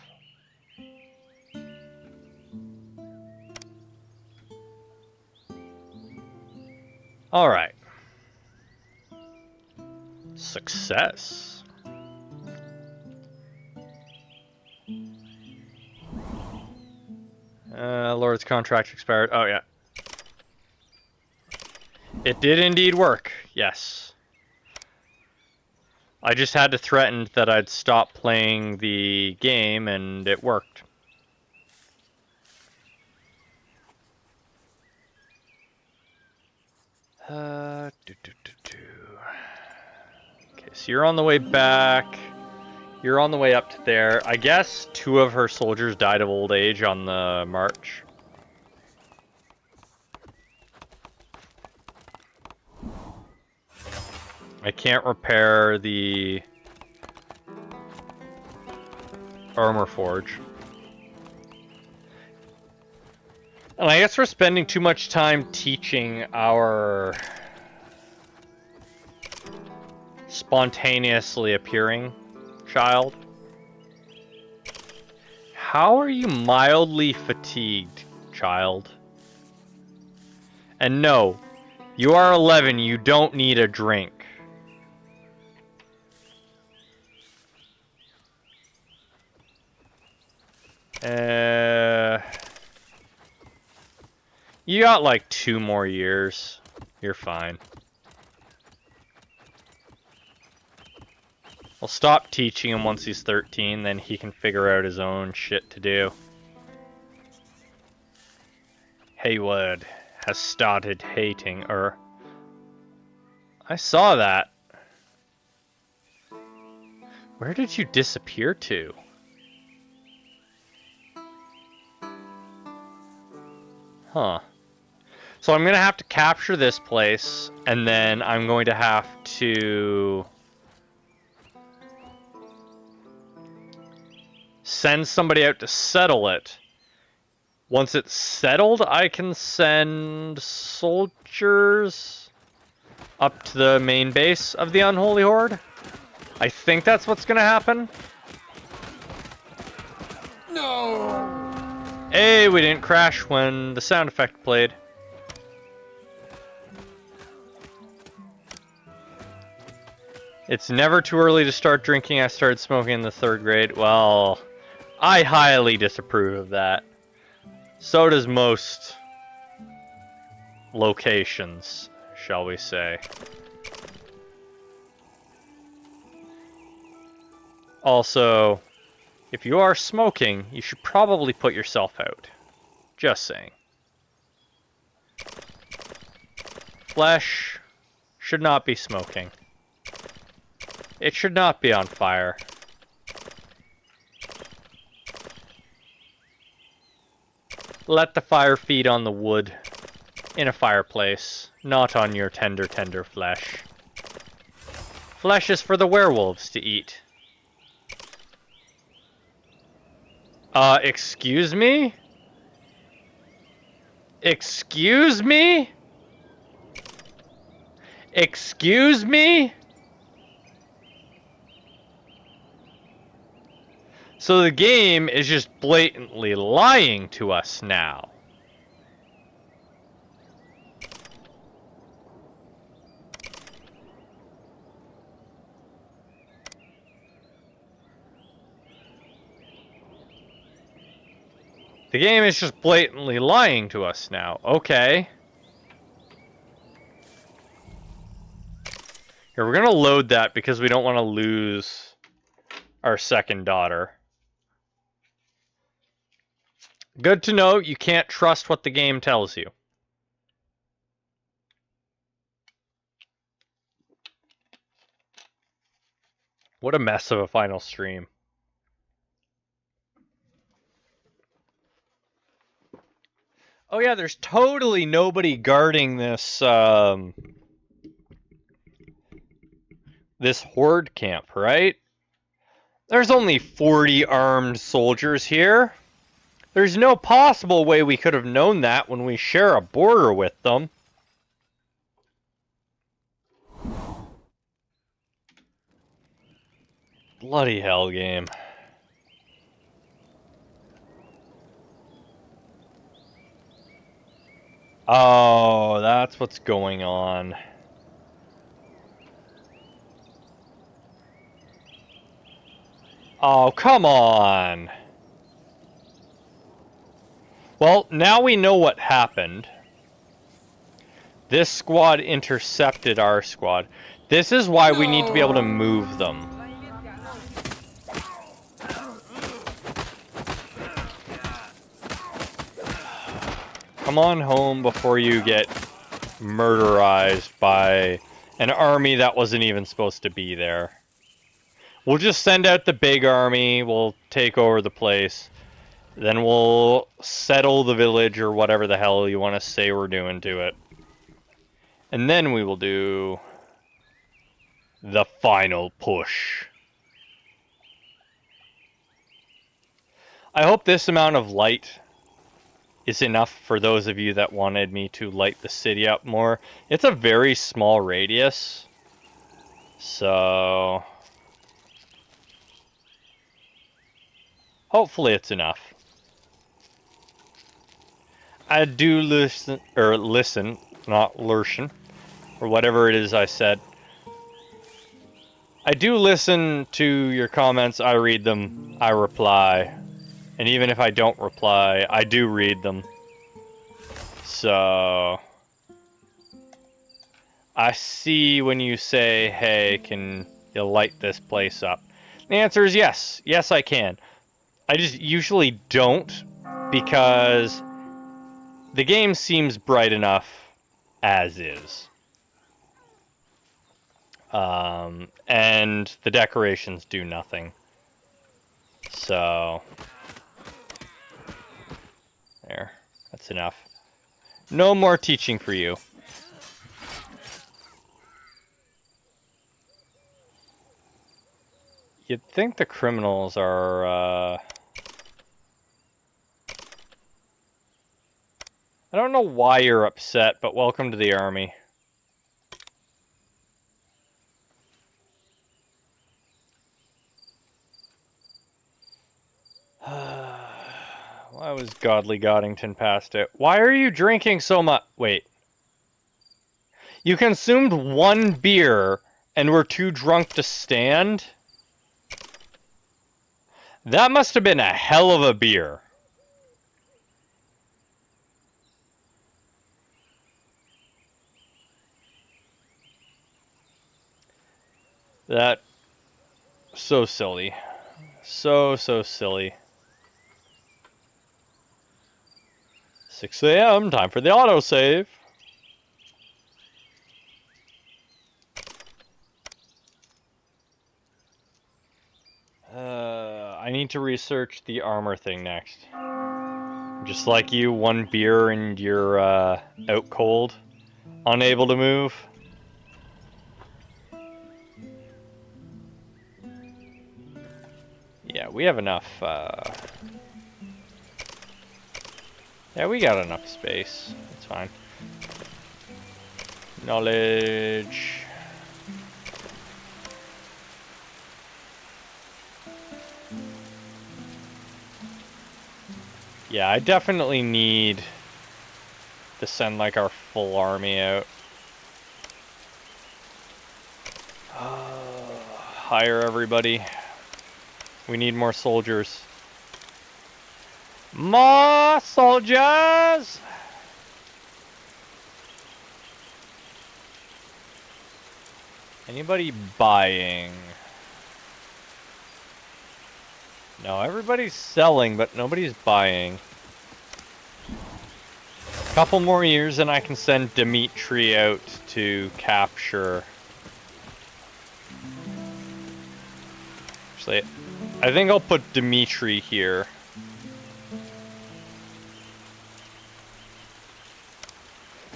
Alright. Success. Lord's contract expired. Oh, yeah. It did indeed work. Yes. I just had to threaten that I'd stop playing the game, and it worked. Okay, so you're on the way back. You're on the way up to there. I guess 2 of her soldiers died of old age on the march. I can't repair the armor forge. And I guess we're spending too much time teaching our spontaneously appearing child. How are you mildly fatigued, child? And no, you are 11, you don't need a drink. You got like 2 more years. You're fine. I'll stop teaching him once he's 13, then he can figure out his own shit to do. Haywood has started hating her. I saw that. Where did you disappear to? Huh. So I'm going to have to capture this place, and then I'm going to have to send somebody out to settle it. Once it's settled, I can send soldiers up to the main base of the Unholy Horde. I think that's what's going to happen. No! Hey, we didn't crash when the sound effect played. It's never too early to start drinking. I started smoking in the 3rd grade. Well, I highly disapprove of that. So does most locations, shall we say. Also, if you are smoking, you should probably put yourself out. Just saying. Flesh should not be smoking. It should not be on fire. Let the fire feed on the wood in a fireplace, not on your tender, tender flesh. Flesh is for the werewolves to eat. Excuse me? Excuse me? Excuse me? So the game is just blatantly lying to us now. The game is just blatantly lying to us now. Okay. Here, we're gonna load that because we don't want to lose our second daughter. Good to know you can't trust what the game tells you. What a mess of a final stream. Oh yeah, there's totally nobody guarding this this Hoard camp, right? There's only 40 armed soldiers here. There's no possible way we could have known that when we share a border with them. Bloody hell game. Oh, that's what's going on. Oh, come on. Well, now we know what happened. This squad intercepted our squad. This is why we need to be able to move them. Come on home before you get murderized by an army that wasn't even supposed to be there. We'll just send out the big army, we'll take over the place, then we'll settle the village or whatever the hell you want to say we're doing to it. And then we will do the final push. I hope this amount of light is enough for those of you that wanted me to light the city up more. It's a very small radius, so hopefully it's enough. I do listen, not lurchen, or whatever it is I said. I do listen to your comments, I read them, I reply. And even if I don't reply, I do read them. So I see when you say, hey, can you light this place up? The answer is yes. Yes, I can. I just usually don't because the game seems bright enough as is. And the decorations do nothing. So there, that's enough. No more teaching for you. You'd think the criminals are, I don't know why you're upset, but welcome to the army. Why was Godly Goddington passed it? Why are you drinking so much? Wait. You consumed 1 beer and were too drunk to stand? That must have been a hell of a beer. That... so silly. So silly. 6 a.m. Time for the autosave. I need to research the armor thing next. Just like you, 1 beer and you're out cold, unable to move. Yeah, we have enough. Yeah, we got enough space. It's fine. Knowledge. Yeah, I definitely need to send like our full army out. Hire everybody. We need more soldiers. More soldiers! Anybody buying? No, everybody's selling, but nobody's buying. Couple more years and I can send Dimitri out to capture. Actually, I think I'll put Dimitri here.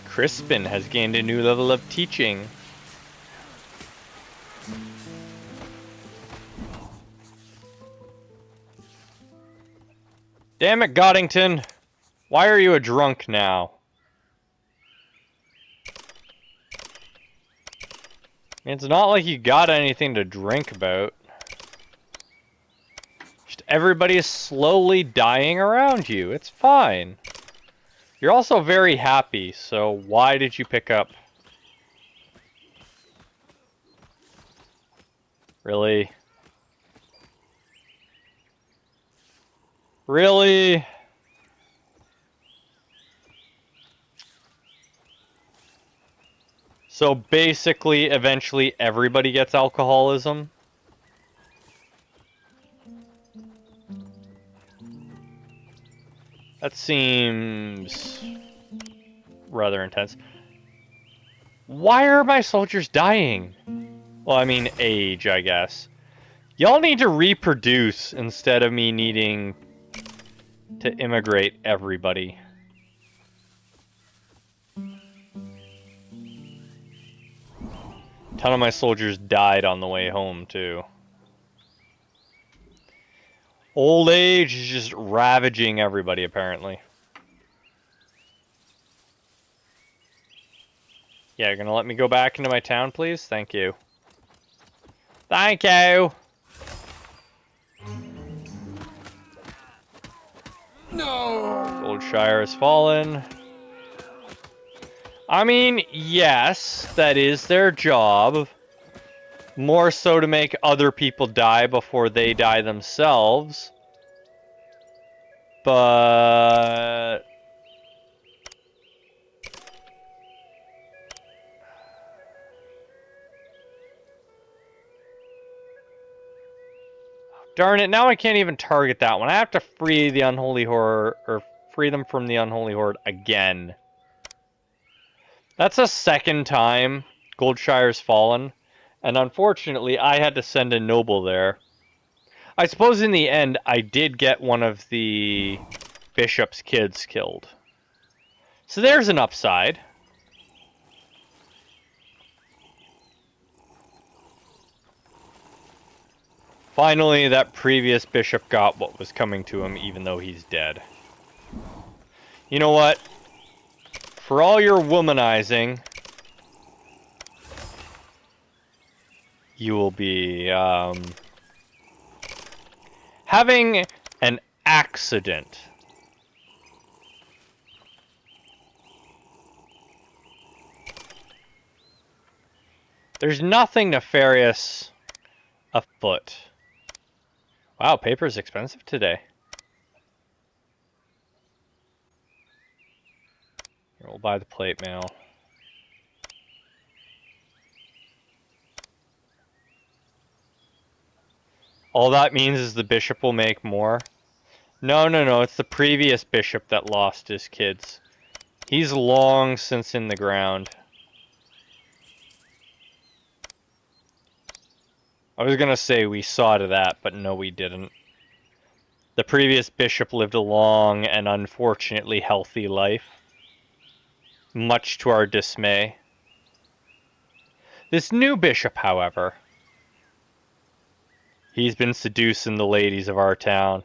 Crispin has gained a new level of teaching. Damn it, Goddington! Why are you a drunk now? It's not like you got anything to drink about. Just everybody is slowly dying around you. It's fine. You're also very happy, so why did you pick up? Really? Really? So basically, eventually everybody gets alcoholism? That seems rather intense. Why are my soldiers dying? Well, I mean age, I guess. Y'all need to reproduce instead of me needing to immigrate everybody. A ton of my soldiers died on the way home, too. Old age is just ravaging everybody, apparently. Yeah, you're gonna let me go back into my town, please? Thank you. Thank you! No! Goldshire has fallen. I mean, yes, that is their job. More so to make other people die before they die themselves. But... darn it, now I can't even target that one. I have to free the Unholy Horde, or free them from the Unholy Horde again. That's a second time Goldshire's fallen, and unfortunately I had to send a noble there. I suppose in the end I did get one of the bishop's kids killed. So there's an upside. Finally, that previous bishop got what was coming to him, even though he's dead. You know what? For all your womanizing, you will be having an accident. There's nothing nefarious afoot. Wow, paper's expensive today. Here, we'll buy the plate mail. All that means is the bishop will make more. No, it's the previous bishop that lost his kids. He's long since in the ground. I was gonna say we saw to that, but no, we didn't. The previous bishop lived a long and unfortunately healthy life, much to our dismay. This new bishop, however, he's been seducing the ladies of our town.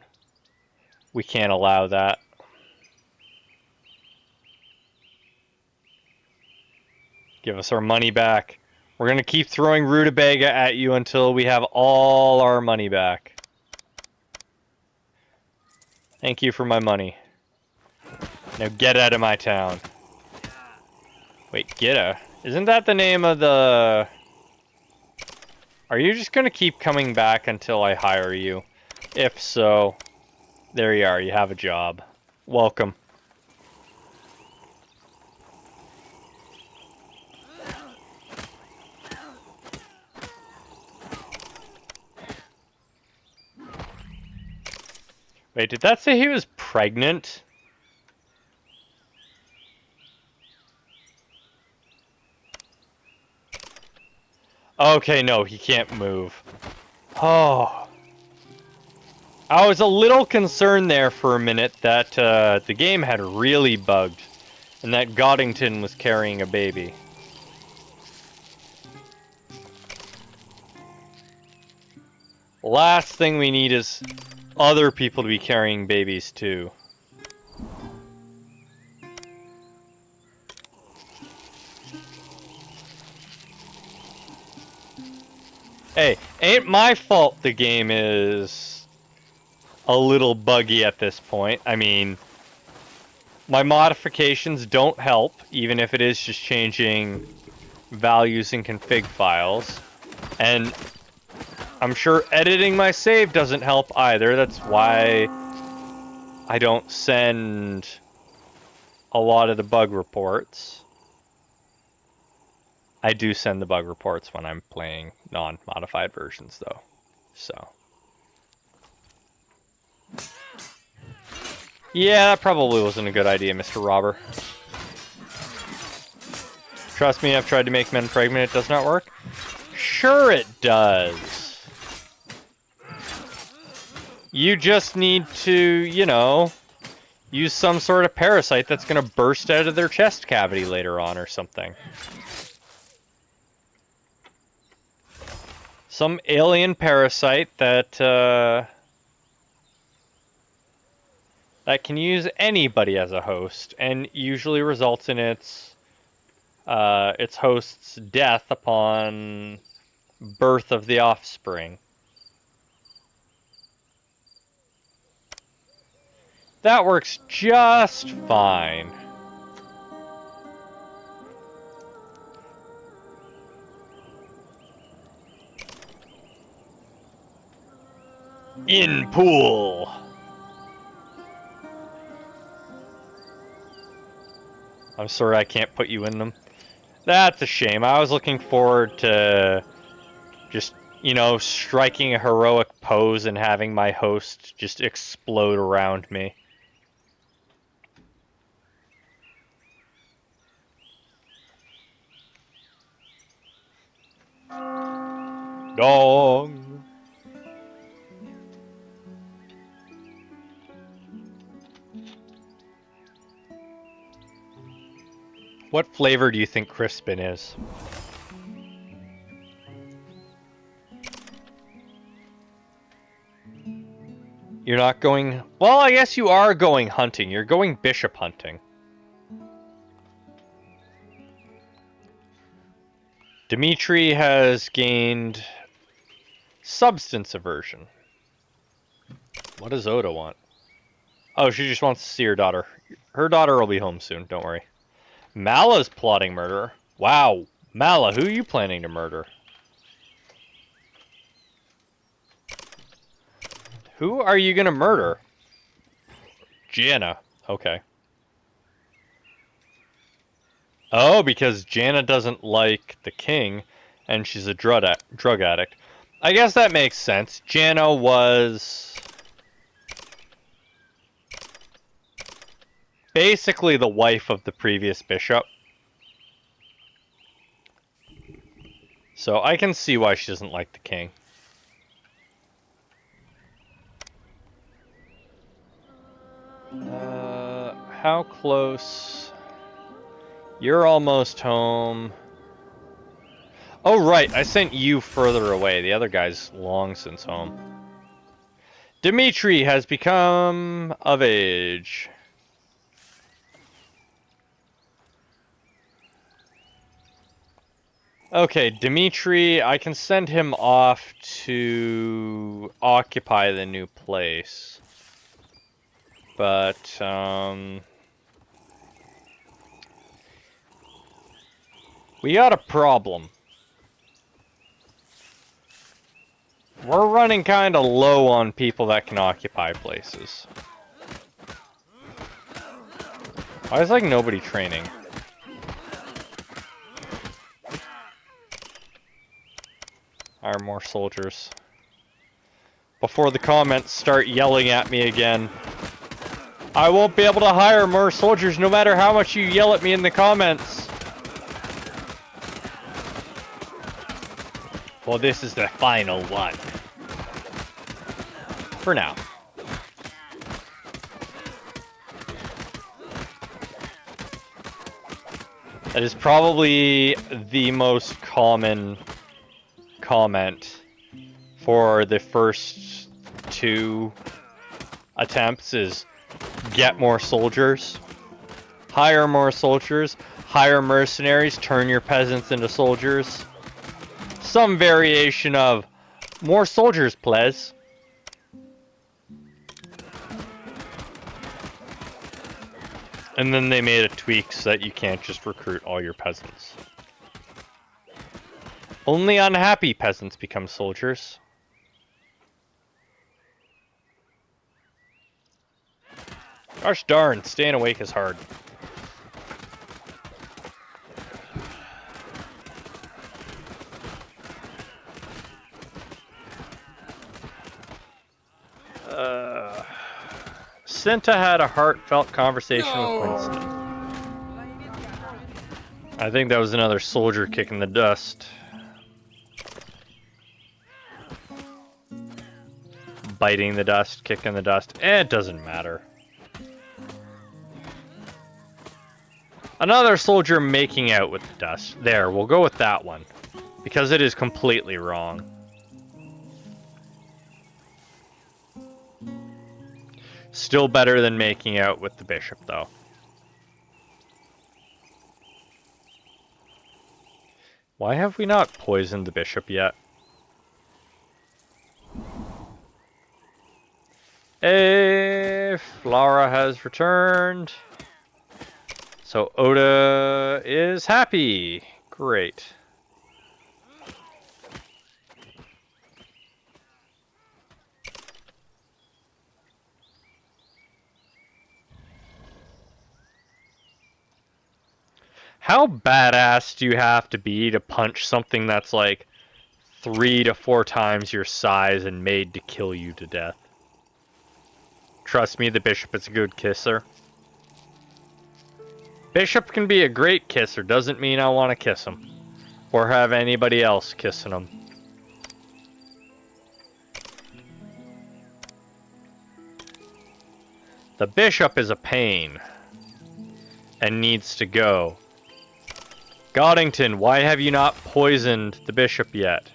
We can't allow that. Give us our money back. We're going to keep throwing rutabaga at you until we have all our money back. Thank you for my money. Now get out of my town. Wait, Gitta? Isn't that the name of the... Are you just going to keep coming back until I hire you? If so, there you are. You have a job. Welcome. Wait, did that say he was pregnant? Okay, no, he can't move. Oh. I was a little concerned there for a minute that the game had really bugged and that Goddington was carrying a baby. Last thing we need is other people to be carrying babies too. Hey, ain't my fault the game is a little buggy at this point. I mean, my modifications don't help, even if it is just changing values in config files. And I'm sure editing my save doesn't help either. That's why I don't send a lot of the bug reports. I do send the bug reports when I'm playing non-modified versions, though. So. Yeah, that probably wasn't a good idea, Mr. Robber. Trust me, I've tried to make men pregnant. It does not work. Sure it does. You just need to, you know, use some sort of parasite that's going to burst out of their chest cavity later on or something. Some alien parasite that that can use anybody as a host, and usually results in its host's death upon birth of the offspring. That works just fine. In pool. I'm sorry I can't put you in them. That's a shame. I was looking forward to just, you know, striking a heroic pose and having my host just explode around me. Dong. What flavor do you think Crispin is? You're not going... Well, I guess you are going hunting. You're going bishop hunting. Dimitri has gained substance aversion. What does Oda want? Oh, she just wants to see her daughter. Her daughter will be home soon, don't worry. Mala's plotting murder. Wow. Mala, who are you planning to murder? Who are you gonna murder? Jana. Okay. Oh, because Jana doesn't like the king, and she's a drug addict. I guess that makes sense. Jana was... basically the wife of the previous bishop. So I can see why she doesn't like the king. How close? You're almost home. Oh, right. I sent you further away. The other guy's long since home. Dimitri has become of age. Okay, Dimitri, I can send him off to occupy the new place. But, we got a problem. We're running kind of low on people that can occupy places. Why is, like, nobody training? Hire more soldiers. Before the comments start yelling at me again. I won't be able to hire more soldiers no matter how much you yell at me in the comments. Well, this is the final one. For now. That is probably the most common comment for the first 2 attempts is get more soldiers, hire more soldiers, hire mercenaries, turn your peasants into soldiers. Some variation of more soldiers, please. And then they made a tweak so that you can't just recruit all your peasants. Only unhappy peasants become soldiers. Gosh darn, staying awake is hard. Cinta had a heartfelt conversation with Winston. I think that was another soldier kicking the dust. Biting the dust, kicking the dust. It doesn't matter. Another soldier making out with the dust. There, we'll go with that one. Because it is completely wrong. Still better than making out with the bishop, though. Why have we not poisoned the bishop yet? Hey, Flora has returned. So Oda is happy. Great. How badass do you have to be to punch something that's like 3 to 4 times your size and made to kill you to death? Trust me, the bishop is a good kisser. Bishop can be a great kisser, doesn't mean I want to kiss him. Or have anybody else kissing him. The bishop is a pain. And needs to go. Goddington, why have you not poisoned the bishop yet?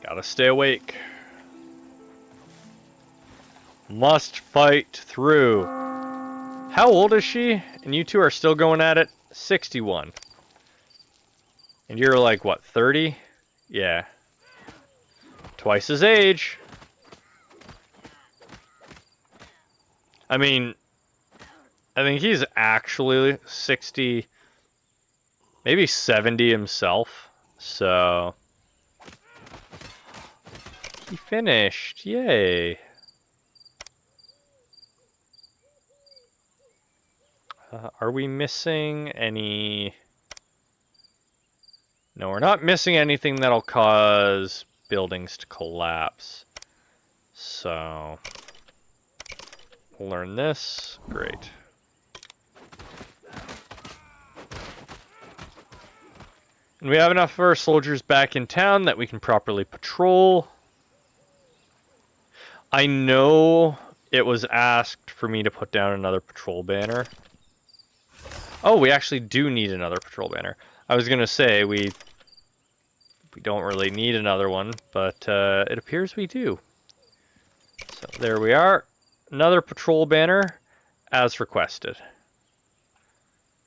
Gotta stay awake. Must fight through. How old is she? And you two are still going at it? 61. And you're like, what, 30? Yeah. Twice his age. I mean, I think he's actually 60, maybe 70 himself. So, he finished. Yay. Are we missing any? No, we're not missing anything that'll cause buildings to collapse. So, we'll learn this. Great. And we have enough of our soldiers back in town that we can properly patrol. I know it was asked for me to put down another patrol banner. Oh, we actually do need another patrol banner. I was gonna say we don't really need another one, but it appears we do. So there we are. Another patrol banner as requested.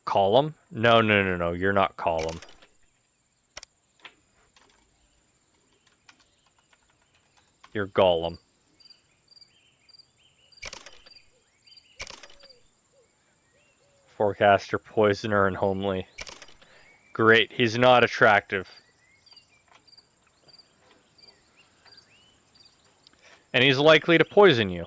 Column? No, no, no, no. You're not column. You're Gollum. Forecaster, poisoner, and homely. Great, he's not attractive. And he's likely to poison you.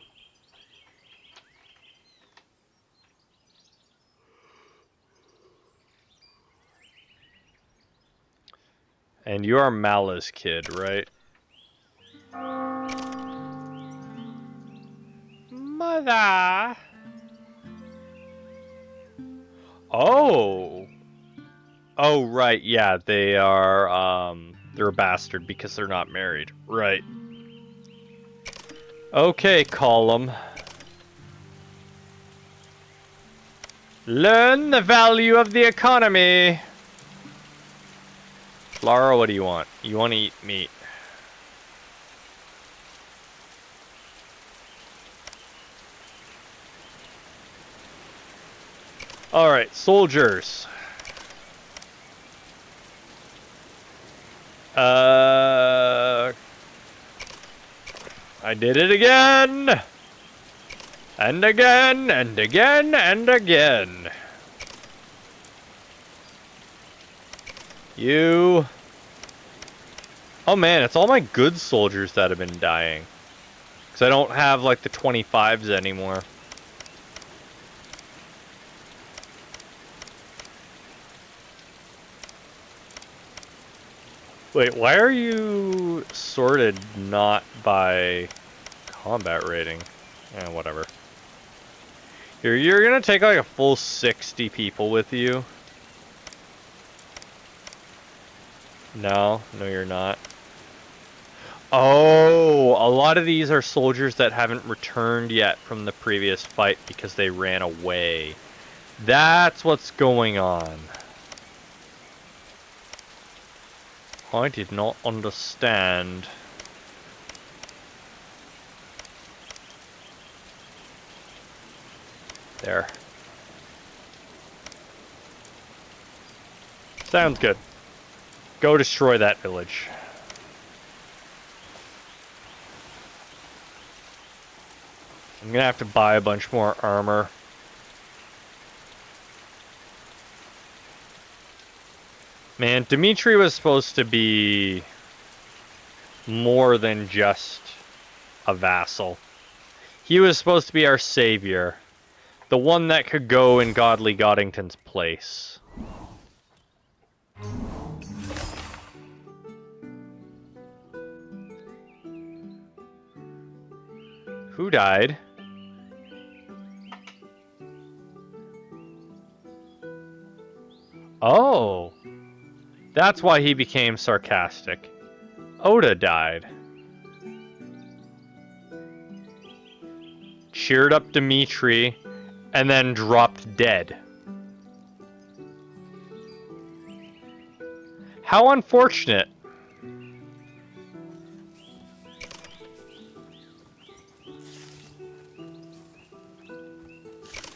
And you are Mala's kid, right? Mother! Oh! Oh, right, yeah, they are, they're a bastard because they're not married. Right. Okay, Column. Learn the value of the economy! Lara, what do you want? You want to eat meat. Alright, soldiers. I did it again! And again, and again, and again. You... Oh man, it's all my good soldiers that have been dying. Because I don't have, like, the 25s anymore. Wait, why are you sorted not by combat rating? Eh, whatever. You're gonna take like a full 60 people with you? No, no you're not. Oh, a lot of these are soldiers that haven't returned yet from the previous fight because they ran away. That's what's going on. I did not understand. There. Sounds good. Go destroy that village. I'm gonna have to buy a bunch more armor. Man, Dimitri was supposed to be more than just a vassal. He was supposed to be our savior. The one that could go in godly Goddington's place. Who died? Oh. That's why he became sarcastic. Oda died. cheered up Dimitri, and then dropped dead. How unfortunate.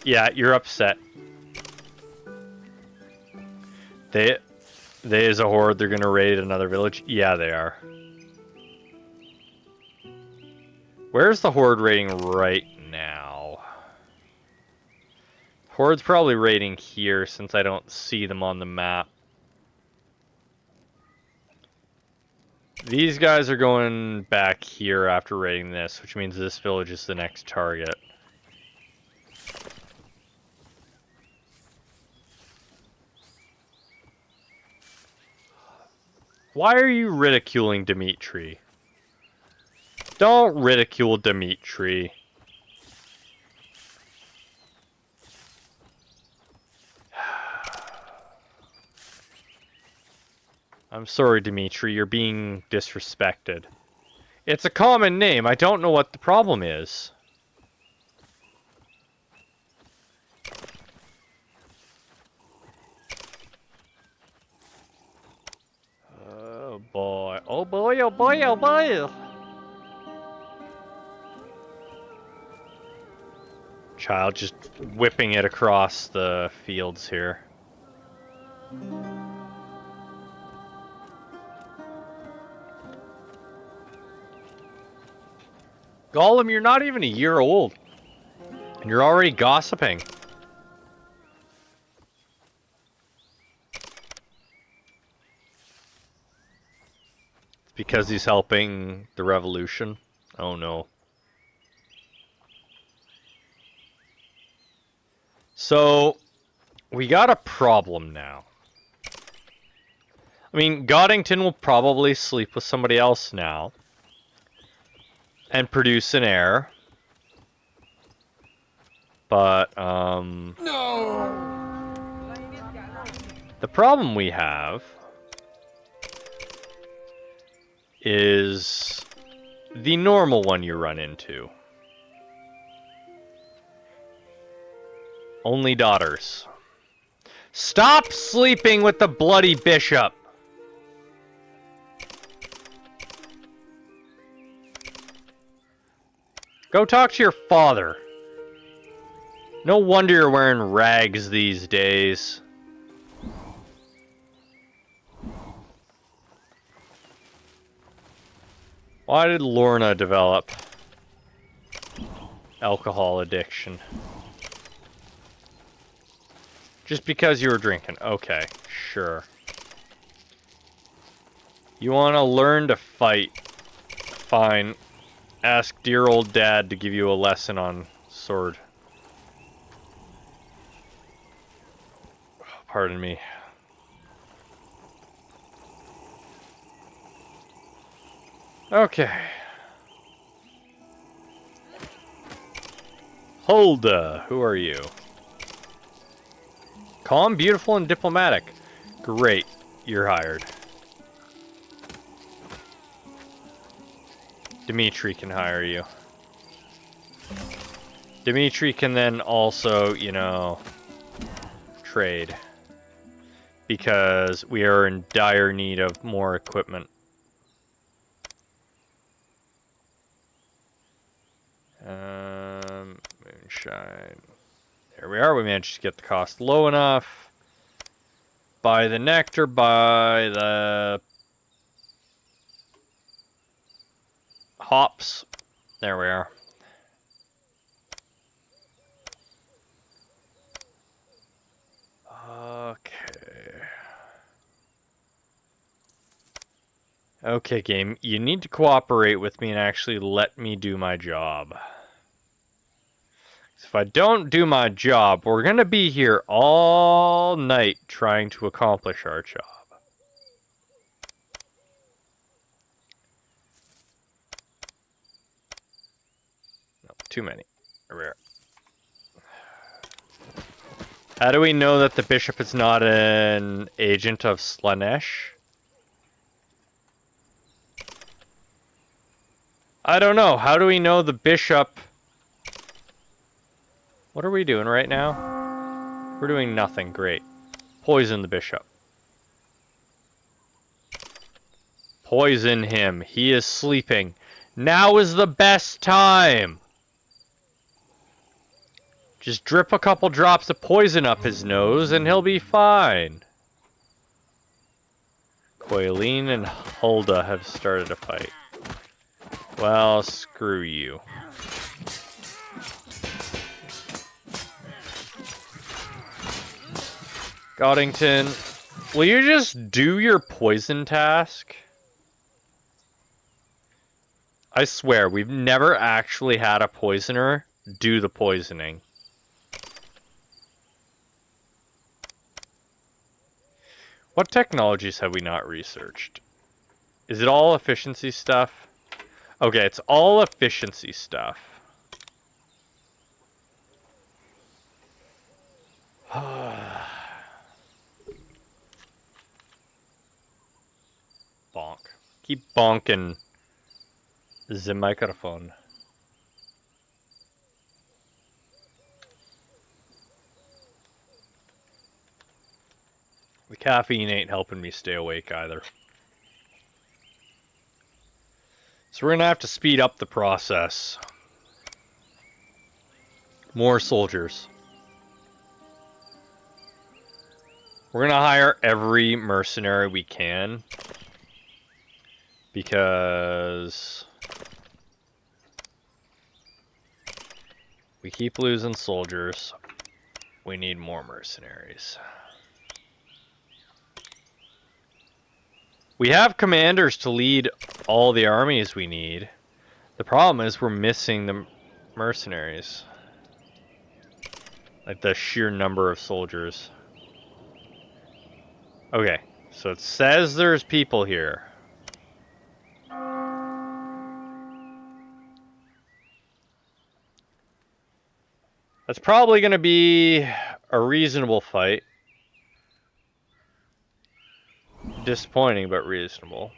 Yeah, you're upset. They as a horde, they're gonna raid another village? Yeah, they are. Where's the horde raiding right now? Horde's probably raiding here since I don't see them on the map. These guys are going back here after raiding this, which means this village is the next target. Why are you ridiculing Dimitri? Don't ridicule Dimitri. I'm sorry, Dimitri, you're being disrespected. It's a common name. I don't know what the problem is. Oh boy. Oh boy, oh boy, oh boy! Child just whipping it across the fields here. Gollum, you're not even a year old. And you're already gossiping. It's because he's helping the revolution. Oh no. So, we got a problem now. I mean, Goddington will probably sleep with somebody else now. And produce an heir. But, No! the problem we have is the normal one you run into. Only daughters. Stop sleeping with the bloody bishop! Go talk to your father. No wonder you're wearing rags these days. Why did Lorna develop alcohol addiction? Just because you were drinking. Okay, sure. You want to learn to fight? Fine. Ask dear old dad to give you a lesson on sword. Pardon me. Okay. Hulda, who are you? Calm, beautiful, and diplomatic. Great, you're hired. Dimitri can hire you. Dimitri can then also, you know, trade. Because we are in dire need of more equipment. Moonshine. There we are. We managed to get the cost low enough. Buy the nectar, buy the hops. There we are. Okay. Okay, game. You need to cooperate with me and actually let me do my job. If I don't do my job, we're going to be here all night trying to accomplish our job. No, too many. There we are. How do we know that the bishop is not an agent of Slanesh? I don't know. How do we know the bishop What are we doing right now? We're doing nothing. Great. Poison the bishop. Poison him. He is sleeping. Now is the best time. Just drip a couple drops of poison up his nose and he'll be fine. Coileen and Hulda have started a fight. Well, screw you. Goddington, will you just do your poison task? I swear, we've never actually had a poisoner do the poisoning. What technologies have we not researched? Is it all efficiency stuff? Okay, it's all efficiency stuff. Bonk. Keep bonking the microphone. The caffeine ain't helping me stay awake either. So we're gonna have to speed up the process. More soldiers. We're gonna hire every mercenary we can. Because we keep losing soldiers. We need more mercenaries. We have commanders to lead all the armies we need. The problem is we're missing the mercenaries. Like the sheer number of soldiers. Okay, so it says there's people here. That's probably going to be a reasonable fight. Disappointing, but reasonable.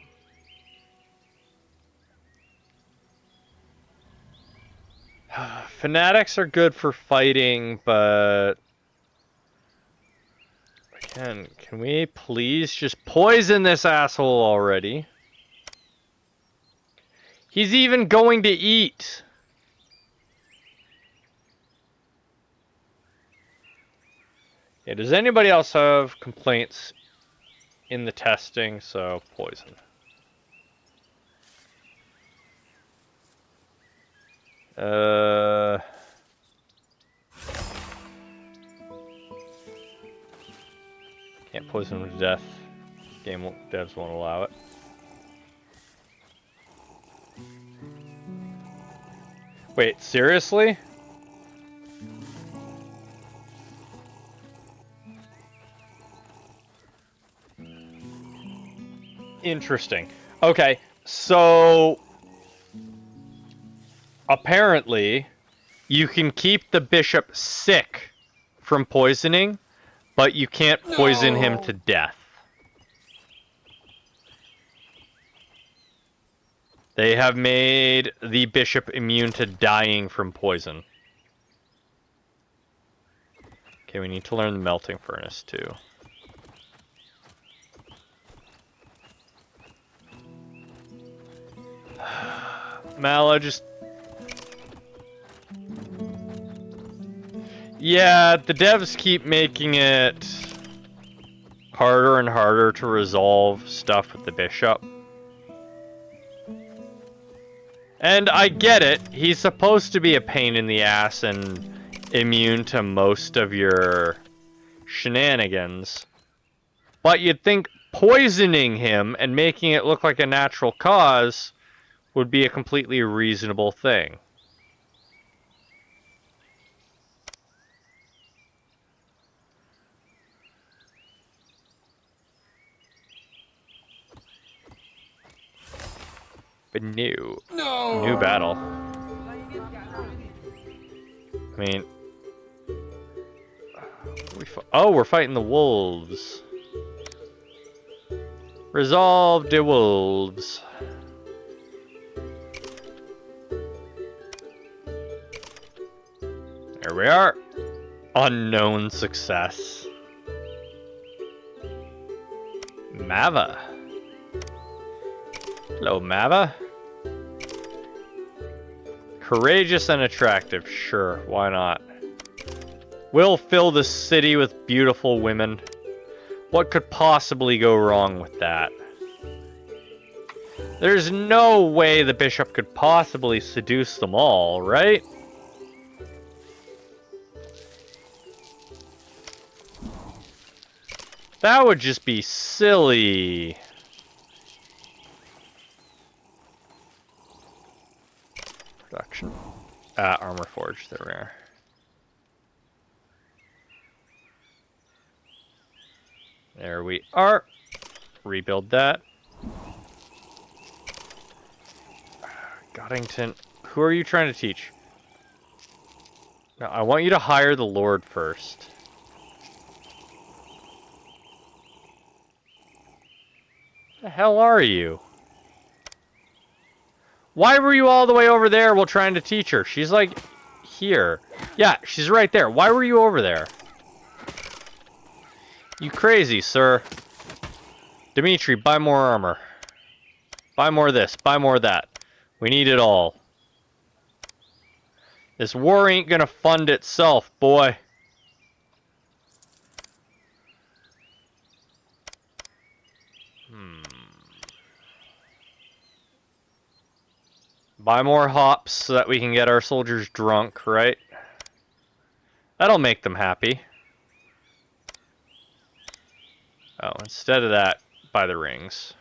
Fanatics are good for fighting, but... Again, can we please just poison this asshole already? He's even going to eat! Yeah, does anybody else have complaints in the testing? So, poison. Can't poison him to death. Game devs won't allow it. Wait, seriously? Interesting. Okay, so apparently you can keep the bishop sick from poisoning, but you can't poison him to death. They have made the bishop immune to dying from poison. Okay, we need to learn the melting furnace too. Mala, just... Yeah, the devs keep making it harder and harder to resolve stuff with the bishop. And I get it, he's supposed to be a pain in the ass and immune to most of your shenanigans. But you'd think poisoning him and making it look like a natural cause would be a completely reasonable thing. But new battle. I mean, we're fighting the wolves. Resolve the wolves. There we are. Unknown success. Mava. Hello, Mava. Courageous and attractive. Sure, why not? We'll fill the city with beautiful women. What could possibly go wrong with that? There's no way the bishop could possibly seduce them all, right? That would just be silly. Production. Armor forge, there we are. There we are. Rebuild that. Goddington. Who are you trying to teach? No, I want you to hire the Lord first. The hell are you? Why were you all the way over there while trying to teach her? She's like here. Yeah, she's right there. Why were you over there? You crazy, sir. Dimitri, buy more armor. Buy more of this. Buy more of that. We need it all. This war ain't gonna fund itself, boy. Buy more hops so that we can get our soldiers drunk, right? That'll make them happy. Oh, instead of that, buy the rings.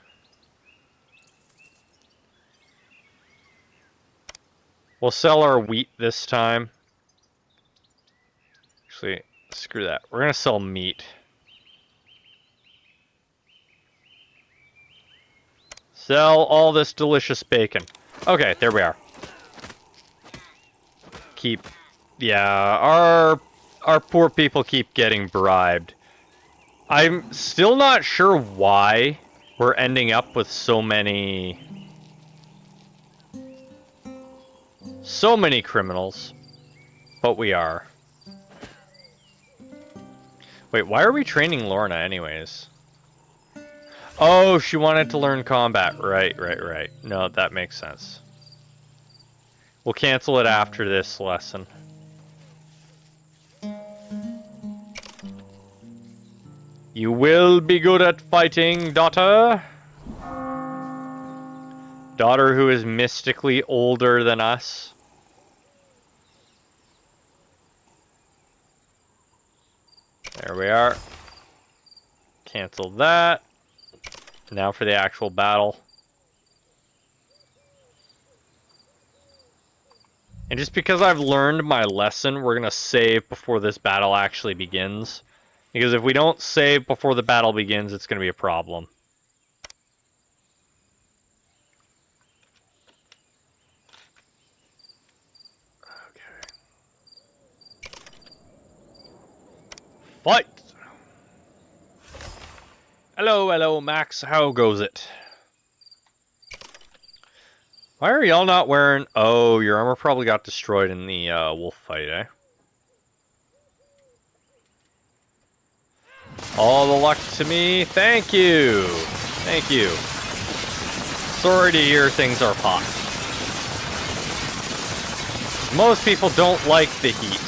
We'll sell our wheat this time. Actually, screw that. We're gonna sell meat. Sell all this delicious bacon. Okay, there we are. Yeah, our poor people keep getting bribed. I'm still not sure why we're ending up with so many criminals, but we are. Wait, why are we training Lorna anyways? Oh, she wanted to learn combat. Right. No, that makes sense. We'll cancel it after this lesson. You will be good at fighting, daughter. Daughter who is mystically older than us. There we are. Cancel that. Now for the actual battle. And just because I've learned my lesson, we're going to save before this battle actually begins. Because if we don't save before the battle begins, it's going to be a problem. Okay. Fight! Hello, Max. How goes it? Why are y'all not wearing... Oh, your armor probably got destroyed in the wolf fight, eh? All the luck to me. Thank you. Thank you. Sorry to hear things are hot. Most people don't like the heat.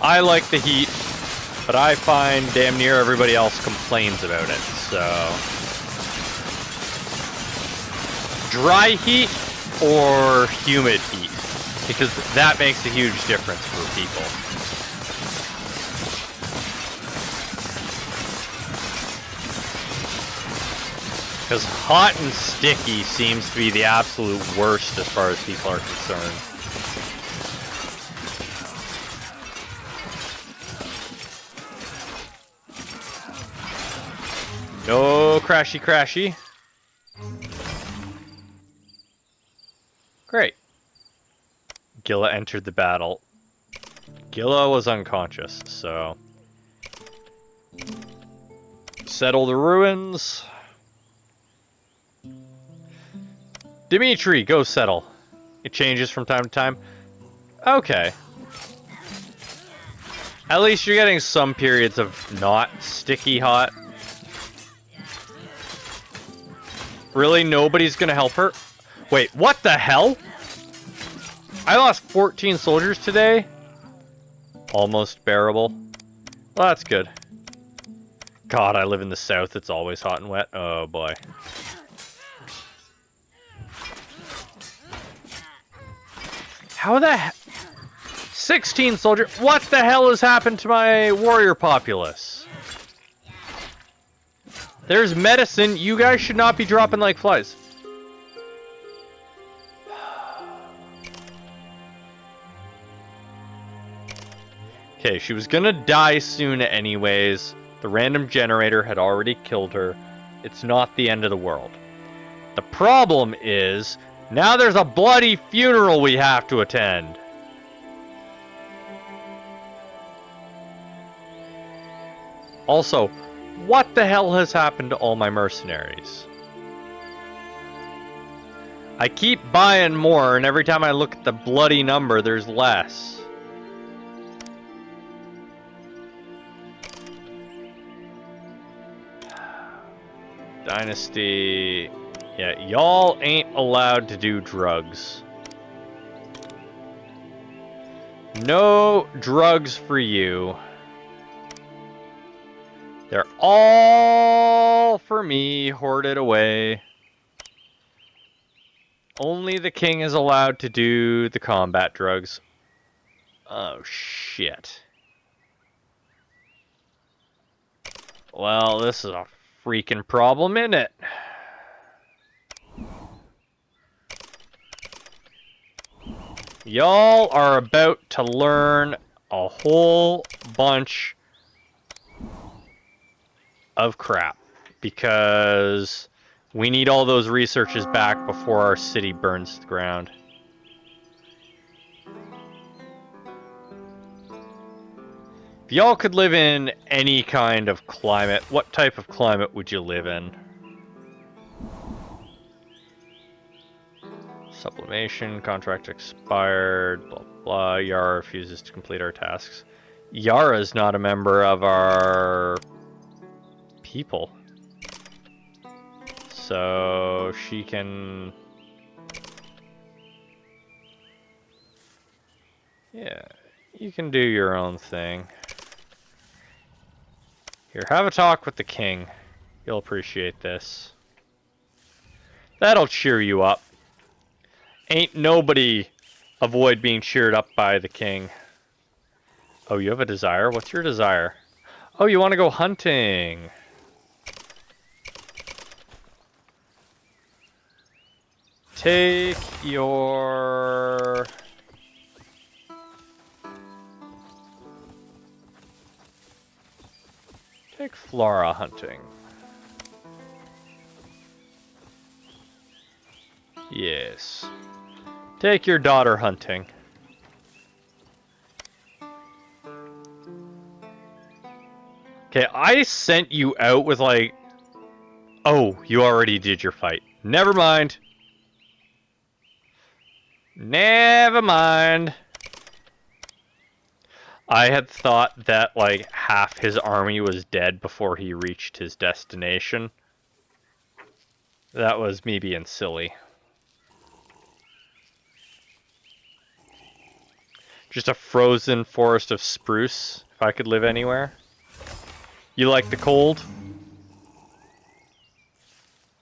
I like the heat, but I find damn near everybody else complains about it, so... Dry heat or humid heat, because that makes a huge difference for people. Because hot and sticky seems to be the absolute worst as far as people are concerned. No crashy. Great. Gilla entered the battle. Gilla was unconscious, so... Settle the ruins. Dimitri, go settle. It changes from time to time. Okay. At least you're getting some periods of not sticky hot. Really? Nobody's gonna help her? Wait, what the hell? I lost 14 soldiers today? Almost bearable. Well, that's good. God, I live in the south. It's always hot and wet. Oh, boy. How the heck? 16 soldiers. What the hell has happened to my warrior populace? There's medicine. You guys should not be dropping like flies. Okay, she was gonna die soon anyways. The random generator had already killed her. It's not the end of the world. The problem is, now there's a bloody funeral we have to attend. Also, what the hell has happened to all my mercenaries? I keep buying more, and every time I look at the bloody number, there's less. Dynasty... Yeah, y'all ain't allowed to do drugs. No drugs for you. They're all for me, hoarded away. Only the king is allowed to do the combat drugs. Oh, shit. Well, this is a freaking problem, isn't it? Y'all are about to learn a whole bunch of crap because we need all those researchers back before our city burns to the ground. If y'all could live in any kind of climate, what type of climate would you live in? Sublimation, contract expired, blah blah. Yara refuses to complete our tasks. Yara's not a member of our people. So she can... Yeah, you can do your own thing. Here, have a talk with the king. You'll appreciate this. That'll cheer you up. Ain't nobody avoid being cheered up by the king. Oh, you have a desire? What's your desire? Oh, you want to go hunting. Take your... Take Flora hunting. Yes. Take your daughter hunting. Okay, I sent you out with like... Oh, you already did your fight. Never mind. Never mind. I had thought that like half his army was dead before he reached his destination. That was me being silly. Just a frozen forest of spruce, if I could live anywhere. You like the cold?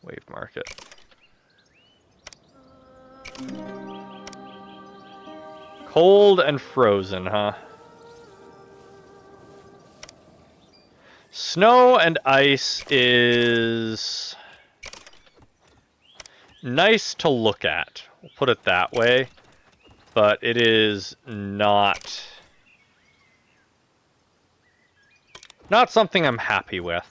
Wave market. Cold and frozen, huh? Snow and ice is nice to look at. We'll put it that way. But it is not something I'm happy with.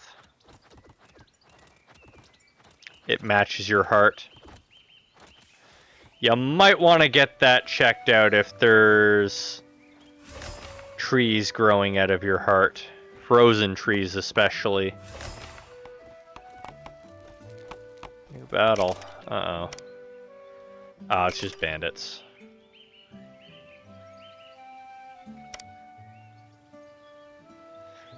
It matches your heart. You might want to get that checked out if there's trees growing out of your heart. Frozen trees especially. New battle. Uh-oh. Ah, it's just bandits.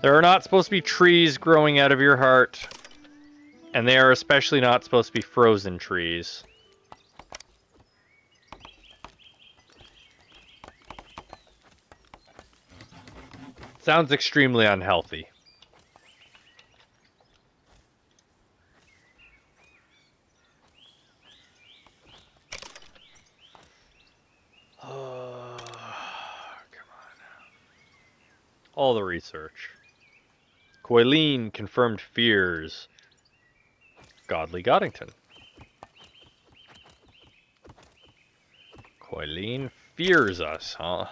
There are not supposed to be trees growing out of your heart. And they are especially not supposed to be frozen trees. Sounds extremely unhealthy. Come on. All the research. Coileen confirmed fears. Godly Goddington. Coileen fears us, huh?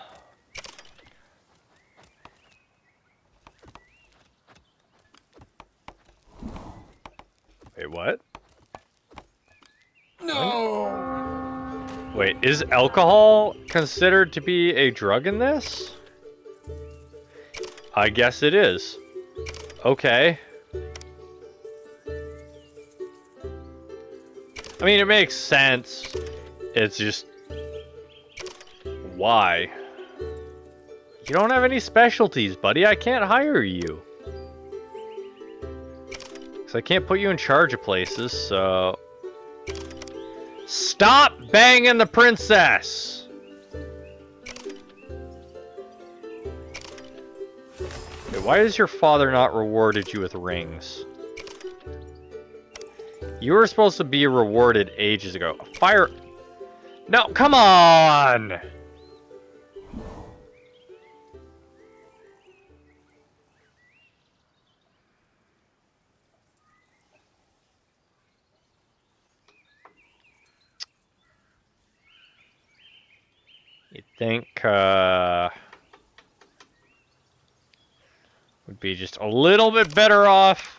Wait, what? No! Wait, is alcohol considered to be a drug in this? I guess it is. Okay. I mean, it makes sense. It's just... why? You don't have any specialties, buddy. I can't hire you. Because I can't put you in charge of places, so... Stop banging the princess! Wait, why has your father not rewarded you with rings? You were supposed to be rewarded ages ago. Fire... No, come on! You'd think, would be just a little bit better off.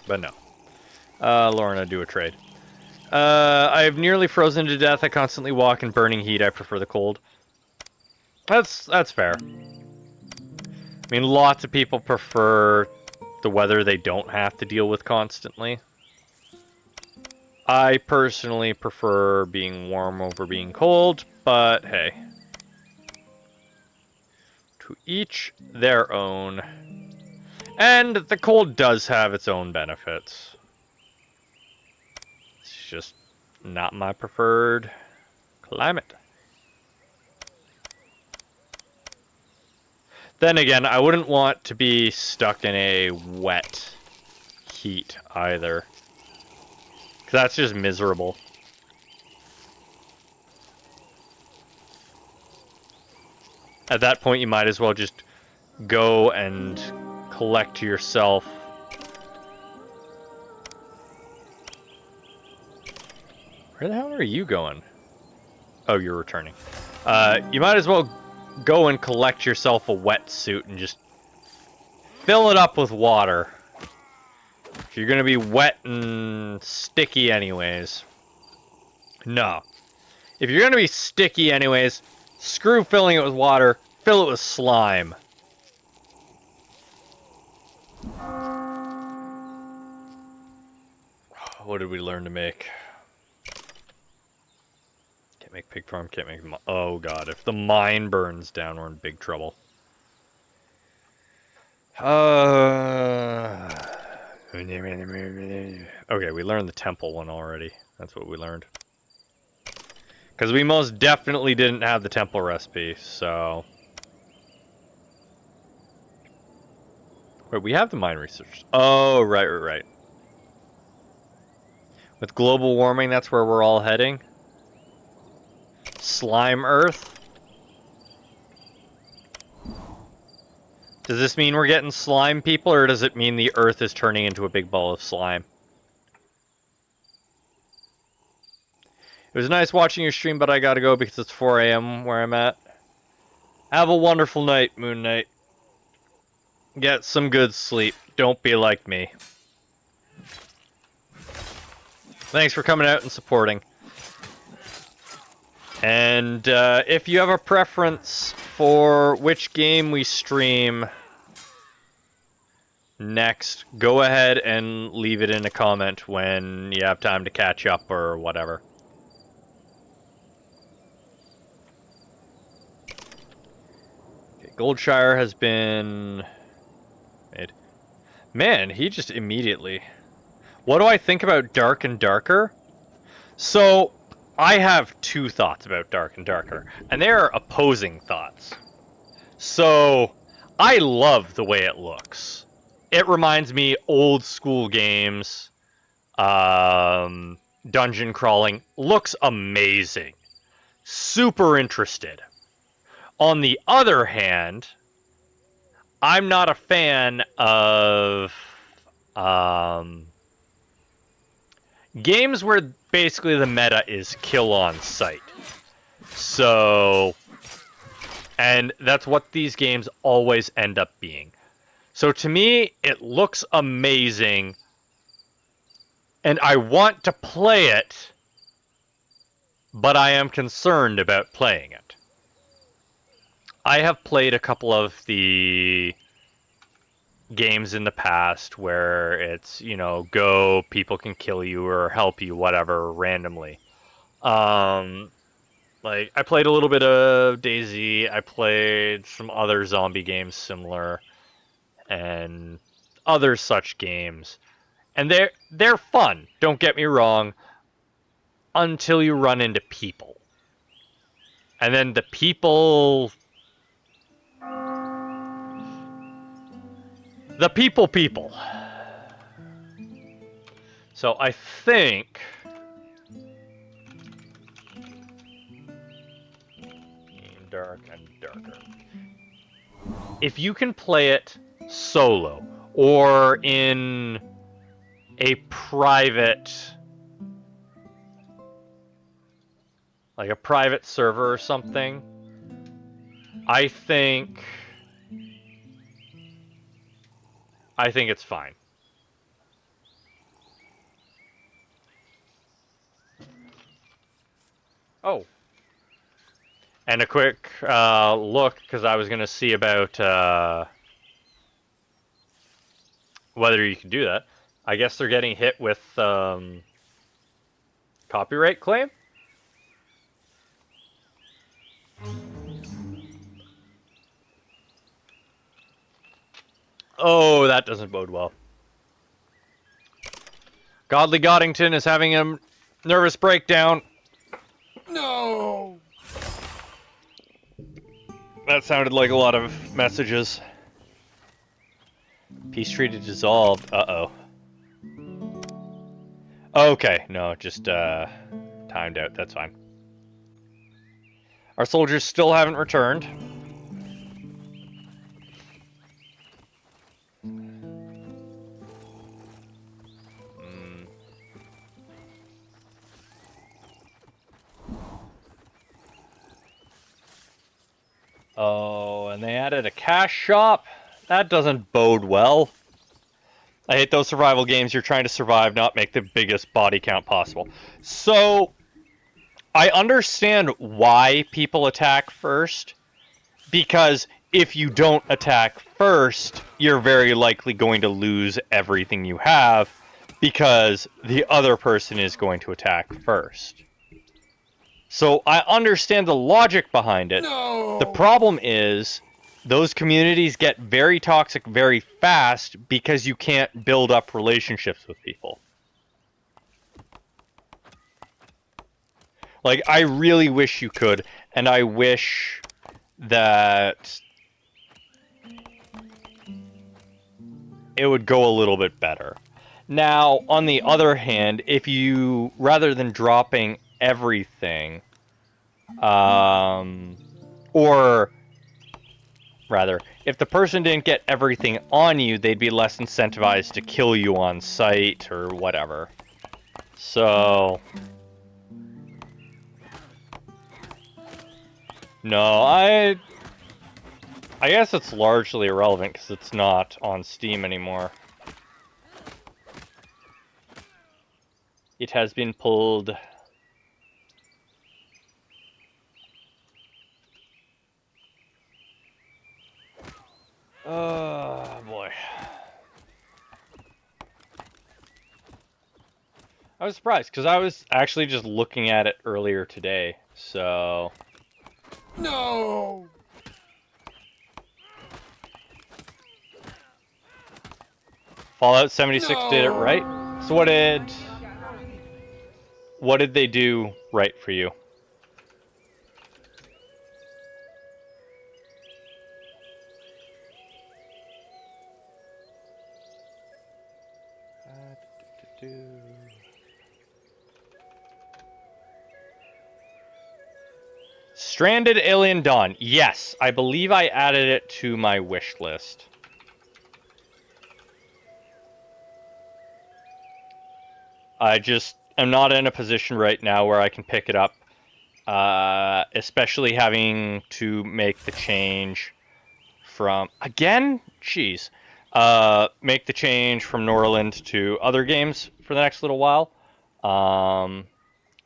But no. Lorna, do a trade. I've nearly frozen to death. I constantly walk in burning heat. I prefer the cold. That's fair. I mean, lots of people prefer the weather they don't have to deal with constantly. I personally prefer being warm over being cold, but hey. To each their own. And the cold does have its own benefits. It's just not my preferred climate. Then again, I wouldn't want to be stuck in a wet heat either. 'Cause that's just miserable. At that point, you might as well just go and collect yourself. Where the hell are you going? Oh, you're returning. You might as well go and collect yourself a wetsuit and just fill it up with water. You're gonna be wet and sticky anyways. No. If you're gonna be sticky anyways, screw filling it with water, fill it with slime. What did we learn to make? Can't make pig farm, can't make... Oh god, if the mine burns down, we're in big trouble. Okay, we learned the temple one already. That's what we learned. Because we most definitely didn't have the temple recipe, so... Wait, we have the mine research. Oh, right. With global warming, that's where we're all heading. Slime Earth. Does this mean we're getting slime people, or does it mean the Earth is turning into a big ball of slime? It was nice watching your stream, but I gotta go because it's 4 a.m. where I'm at. Have a wonderful night, Moon Knight. Get some good sleep. Don't be like me. Thanks for coming out and supporting. And if you have a preference for which game we stream next, go ahead and leave it in a comment when you have time to catch up or whatever. Goldshire has been made. Man, he just immediately... What do I think about Dark and Darker? So, I have two thoughts about Dark and Darker, and they are opposing thoughts. So, I love the way it looks. It reminds me old school games, dungeon crawling. Looks amazing. Super interested. On the other hand, I'm not a fan of games where basically the meta is kill on sight. So, and that's what these games always end up being. So to me, it looks amazing, and I want to play it, but I am concerned about playing it. I have played a couple of the games in the past where it's, you know, go, people can kill you or help you, whatever, randomly. Like, I played a little bit of DayZ, I played some other zombie games similar, and other such games. And they're fun, don't get me wrong, until you run into people. And then the people... The people. So I think... Dark and Darker. If you can play it solo, or in a private... like a private server or something, I think it's fine. Oh. And a quick look, because I was going to see about whether you can do that. I guess they're getting hit with copyright claim? Oh, that doesn't bode well. Godly Goddington is having a nervous breakdown. No! That sounded like a lot of messages. Peace treaty dissolved. Uh-oh. Okay, no, just timed out. That's fine. Our soldiers still haven't returned. Oh, and they added a cash shop? That doesn't bode well. I hate those survival games. You're trying to survive, not make the biggest body count possible. So, I understand why people attack first. Because if you don't attack first, you're very likely going to lose everything you have. Because the other person is going to attack first. So I understand the logic behind it. No! The problem is those communities get very toxic very fast because you can't build up relationships with people. Like, I really wish you could, and I wish that it would go a little bit better. Now, on the other hand, if you, rather than dropping everything, or rather, if the person didn't get everything on you, they'd be less incentivized to kill you on sight or whatever. So, no, I guess it's largely irrelevant because it's not on Steam anymore. It has been pulled. Oh, boy. I was surprised, because I was actually just looking at it earlier today, so... No! Fallout 76 did it right. No. So what did they do right for you? Stranded Alien Dawn. Yes, I believe I added it to my wish list. I just am not in a position right now where I can pick it up, especially having to make the change from... Again? Jeez. Make the change from Norland to other games for the next little while.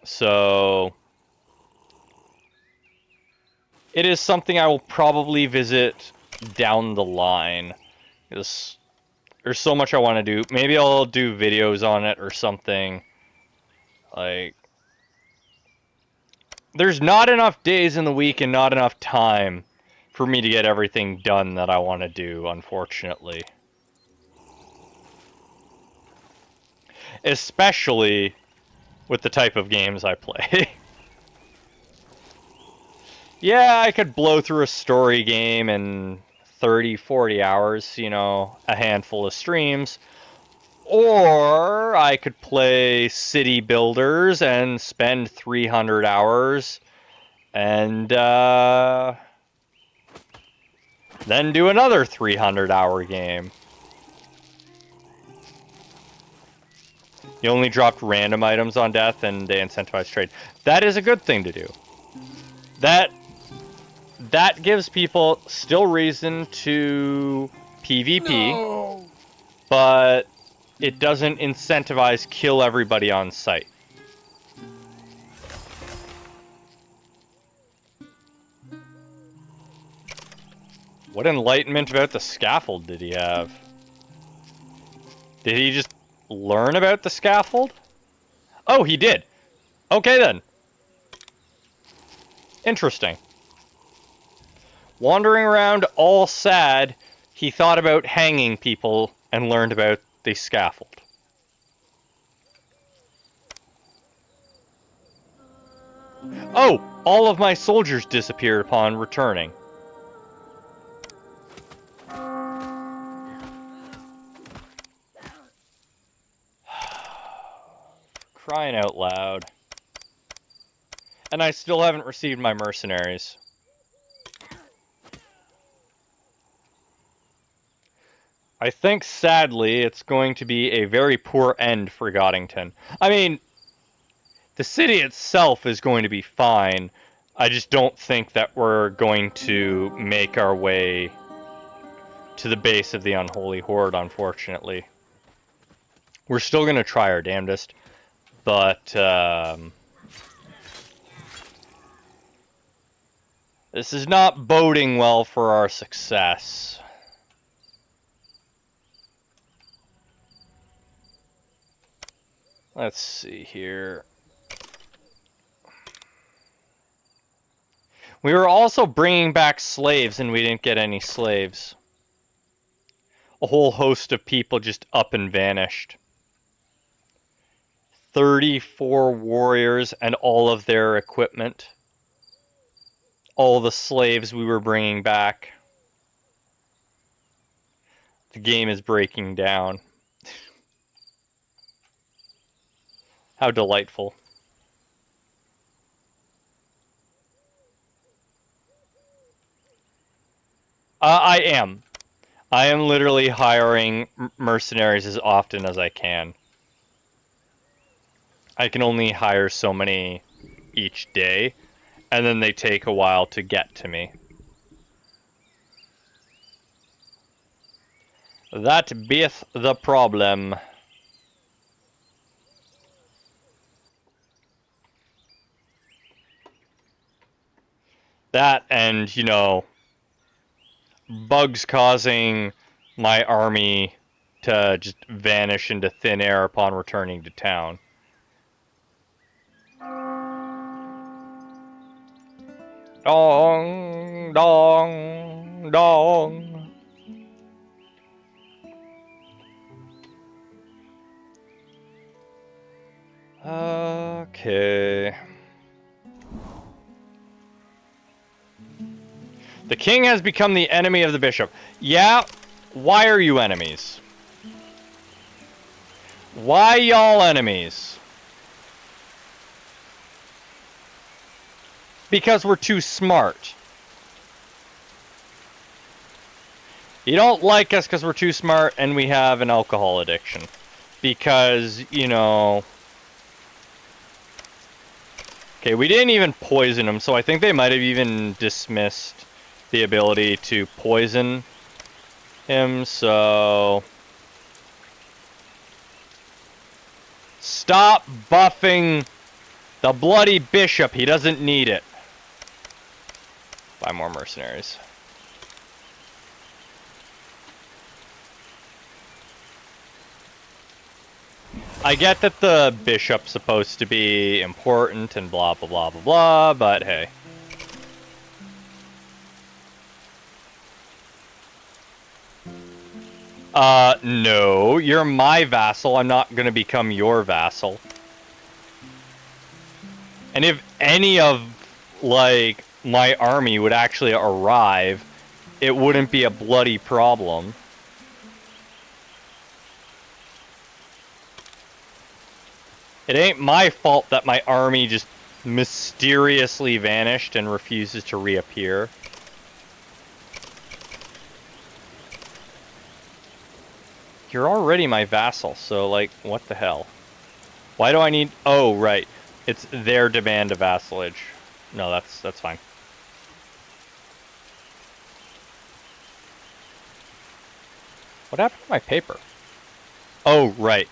So... It is something I will probably visit down the line. There's so much I want to do. Maybe I'll do videos on it or something. Like, there's not enough days in the week and not enough time for me to get everything done that I want to do, unfortunately. Especially with the type of games I play. Yeah, I could blow through a story game in 30, 40 hours, you know, a handful of streams. Or I could play City Builders and spend 300 hours and then do another 300-hour game. You only dropped random items on death and they incentivize trade. That is a good thing to do. That gives people still reason to PvP, No. but it doesn't incentivize kill everybody on sight. What enlightenment about the scaffold did he have? Did he just learn about the scaffold? Oh, he did. Okay then. Interesting. Wandering around all sad, he thought about hanging people and learned about the scaffold. Oh, all of my soldiers disappeared upon returning. Crying out loud. And I still haven't received my mercenaries. I think, sadly, it's going to be a very poor end for Goddington. I mean, the city itself is going to be fine. I just don't think that we're going to make our way to the base of the Unholy Horde, unfortunately. We're still going to try our damnedest, but this is not boding well for our success. Let's see here. We were also bringing back slaves and we didn't get any slaves. A whole host of people just up and vanished. 34 warriors and all of their equipment. All the slaves we were bringing back. The game is breaking down. How delightful. I am. I am literally hiring mercenaries as often as I can. I can only hire so many each day, and then they take a while to get to me. That beeth the problem. That and, you know, bugs causing my army to just vanish into thin air upon returning to town. Dong, dong, dong. Okay. The king has become the enemy of the bishop. Yeah, why are you enemies? Why y'all enemies? Because we're too smart. You don't like us because we're too smart and we have an alcohol addiction. Because, you know... Okay, we didn't even poison them, so I think they might have even dismissed the ability to poison him, so... Stop buffing the bloody bishop. He doesn't need it. Buy more mercenaries. I get that the bishop's supposed to be important and blah blah blah blah blah, but hey. No, you're my vassal. I'm not gonna become your vassal. And if any of, like, my army would actually arrive, it wouldn't be a bloody problem. It ain't my fault that my army just mysteriously vanished and refuses to reappear. You're already my vassal, so, like, what the hell? Why do I need... Oh, right. It's their demand of vassalage. No, that's fine. What happened to my paper? Oh, right.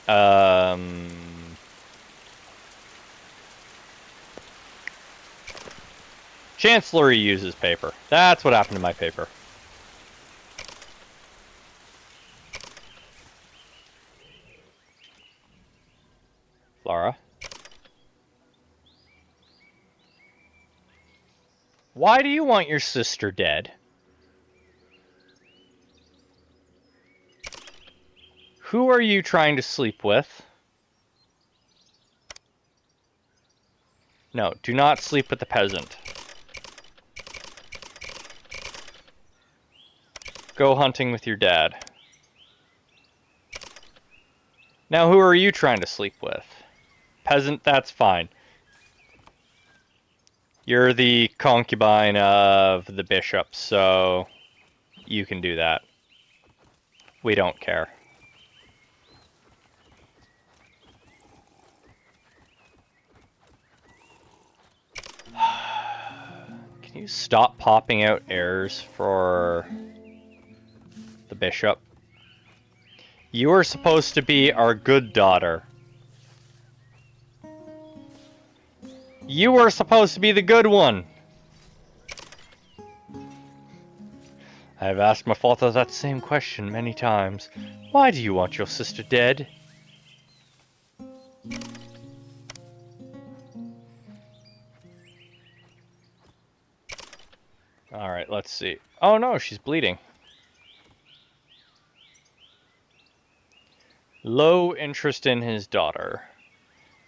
Chancellery uses paper. That's what happened to my paper. Laura? Why do you want your sister dead? Who are you trying to sleep with? No, do not sleep with the peasant. Go hunting with your dad. Now who are you trying to sleep with? Peasant, that's fine. You're the concubine of the bishop, so you can do that. We don't care. Can you stop popping out errors for the bishop? You are supposed to be our good daughter. You were supposed to be the good one. I have asked my father that same question many times. Why do you want your sister dead? Alright, let's see. Oh no, she's bleeding. Low interest in his daughter.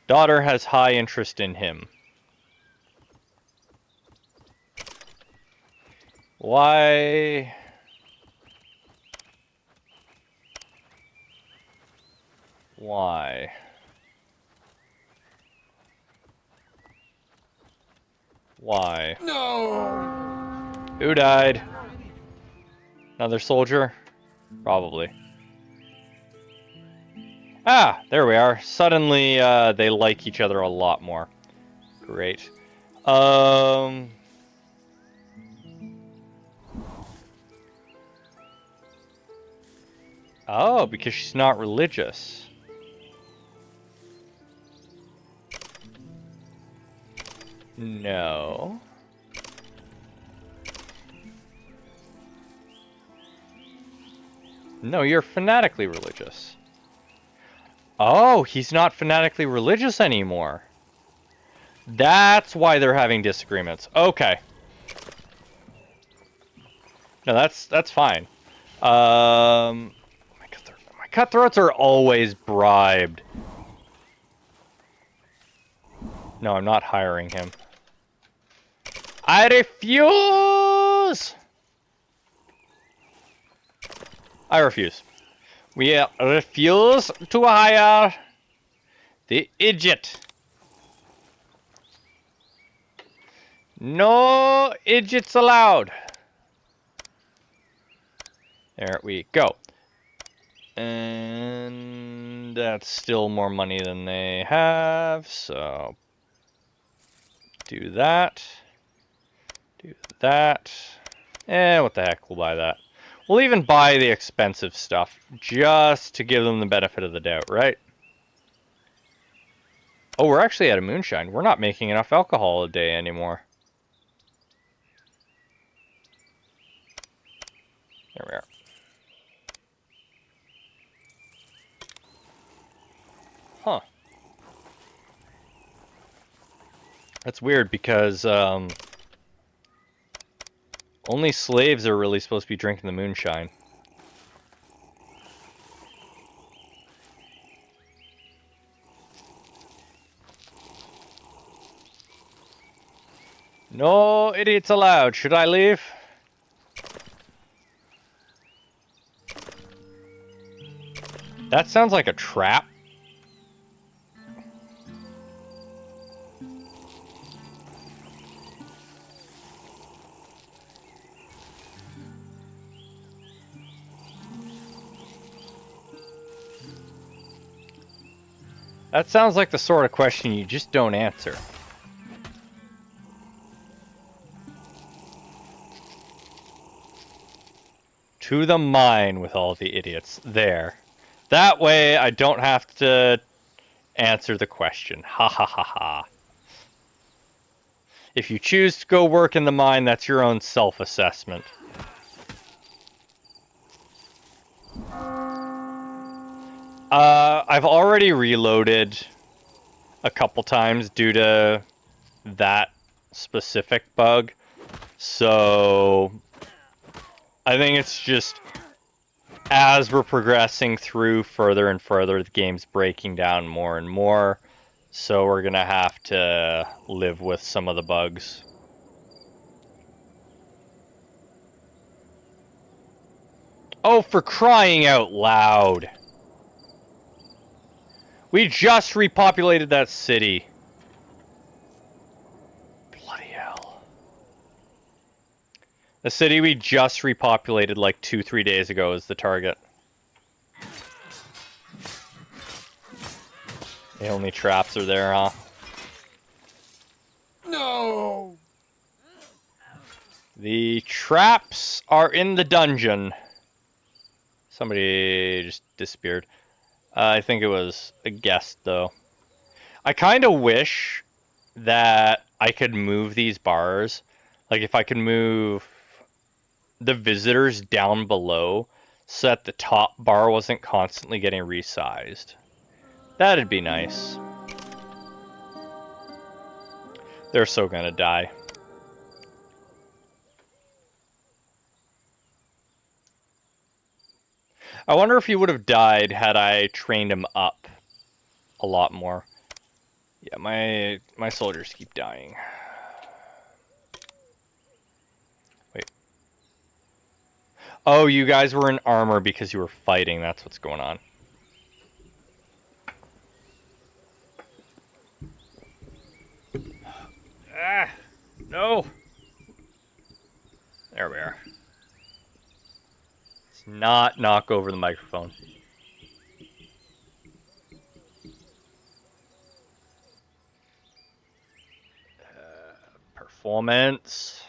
Daughter has high interest in him. Why? Why? Why? No! Who died? Another soldier? Probably. Ah, there we are. Suddenly, they like each other a lot more. Great. Oh, because she's not religious. No. No, you're fanatically religious. Oh, he's not fanatically religious anymore. That's why they're having disagreements. Okay. No, that's fine. My cutthroats are always bribed. No, I'm not hiring him. I refuse! I refuse. We refuse to hire the idiot. No idiots allowed. There we go. And that's still more money than they have, so do that. Do that. And what the heck, we'll buy that. We'll even buy the expensive stuff, just to give them the benefit of the doubt, right? Oh, we're actually out of moonshine. We're not making enough alcohol a day anymore. There we are. Huh. That's weird because only slaves are really supposed to be drinking the moonshine. No idiots allowed. Should I leave? That sounds like a trap. That sounds like the sort of question you just don't answer. To the mine with all the idiots. There. That way I don't have to answer the question. Ha ha ha ha. If you choose to go work in the mine, that's your own self-assessment. I've already reloaded a couple times due to that specific bug. So I think it's just as we're progressing through further and further, the game's breaking down more and more. So we're gonna have to live with some of the bugs. Oh, for crying out loud! We just repopulated that city. Bloody hell. The city we just repopulated like 2-3 days ago is the target. The only traps are there, huh? No! The traps are in the dungeon. Somebody just disappeared. I think it was a guest, though. I kind of wish that I could move these bars. Like, if I could move the visitors down below so that the top bar wasn't constantly getting resized. That'd be nice. They're so gonna die. I wonder if he would have died had I trained him up a lot more. Yeah, my soldiers keep dying. Wait. Oh, you guys were in armor because you were fighting. That's what's going on. Ah, no. There we are. Let's not knock over the microphone. Performance.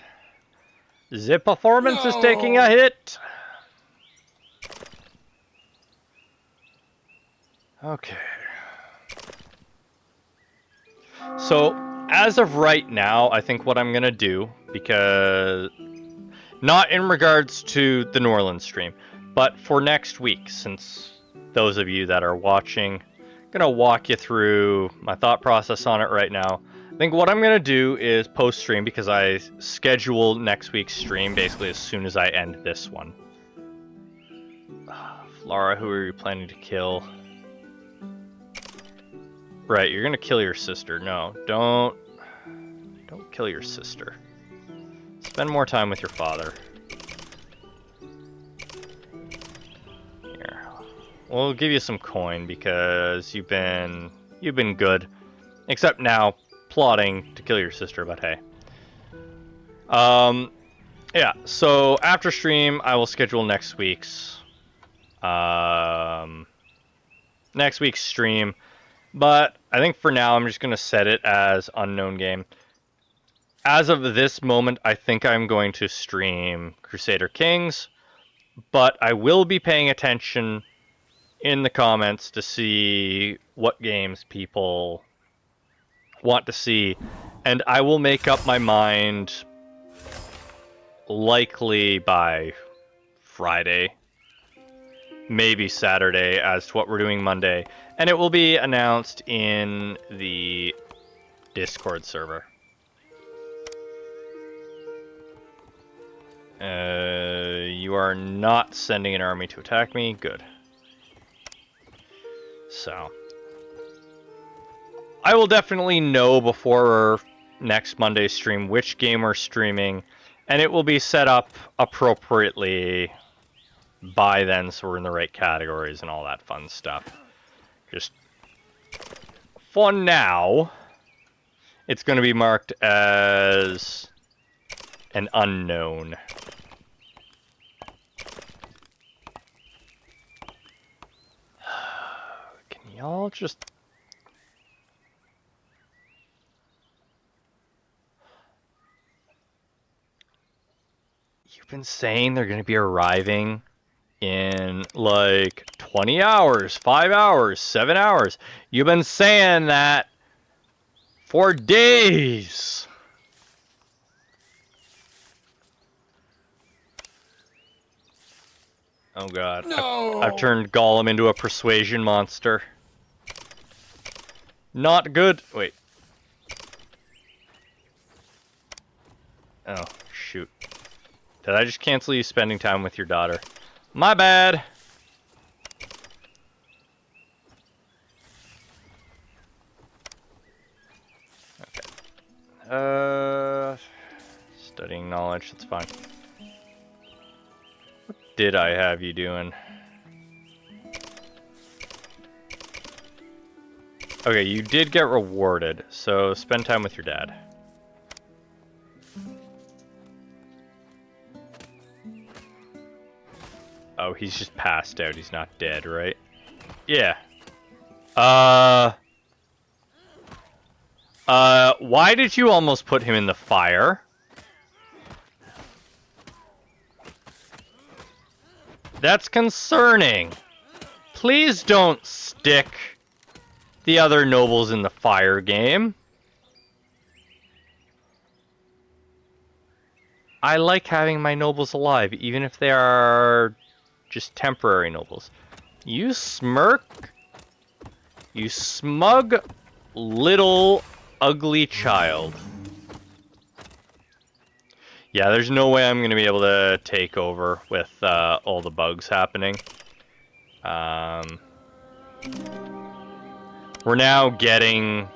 The performance is taking a hit. Okay. So, as of right now, I think what I'm going to do, because not in regards to the Norland stream, but for next week, since those of you that are watching, I'm going to walk you through my thought process on it right now. I think what I'm going to do is post-stream, because I schedule next week's stream basically as soon as I end this one. Flora, who are you planning to kill? Right, you're gonna kill your sister. No, don't kill your sister. Spend more time with your father. Here. We'll give you some coin because you've been good. Except now, plotting to kill your sister, but hey. Yeah, so after stream, I will schedule next week's stream. But I think for now, I'm just going to set it as unknown game. As of this moment, I think I'm going to stream Crusader Kings. But I will be paying attention in the comments to see what games people want to see. And I will make up my mind likely by Friday. Maybe Saturday as to what we're doing Monday. And it will be announced in the Discord server. You are not sending an army to attack me. Good. So. I will definitely know before next Monday's stream which game we're streaming. And it will be set up appropriately by then, so we're in the right categories and all that fun stuff. Just for now, it's going to be marked as an unknown. Can y'all just... You've been saying they're going to be arriving in like 20 hours, 5 hours, 7 hours. You've been saying that for days. Oh god. No! I've turned Gollum into a persuasion monster. Not good. Wait. Oh, shoot. Did I just cancel you spending time with your daughter? My bad. Okay. Studying knowledge, that's fine. What did I have you doing? Okay, you did get rewarded, so spend time with your dad. Oh, he's just passed out. He's not dead, right? Yeah. Why did you almost put him in the fire? That's concerning. Please don't stick the other nobles in the fire game. I like having my nobles alive, even if they are just temporary nobles. You smirk. You smug little ugly child. Yeah, there's no way I'm going to be able to take over with all the bugs happening. We're now getting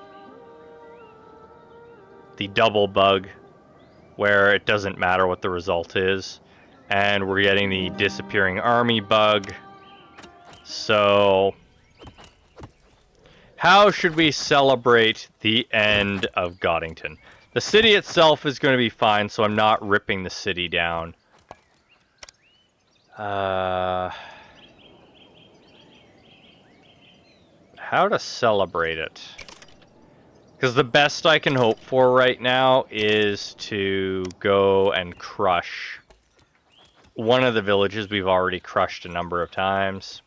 the double bug, where it doesn't matter what the result is. And we're getting the disappearing army bug. So, how should we celebrate the end of Goddington? The city itself is going to be fine, so I'm not ripping the city down. How to celebrate it? Because the best I can hope for right now is to go and crush one of the villages we've already crushed a number of times.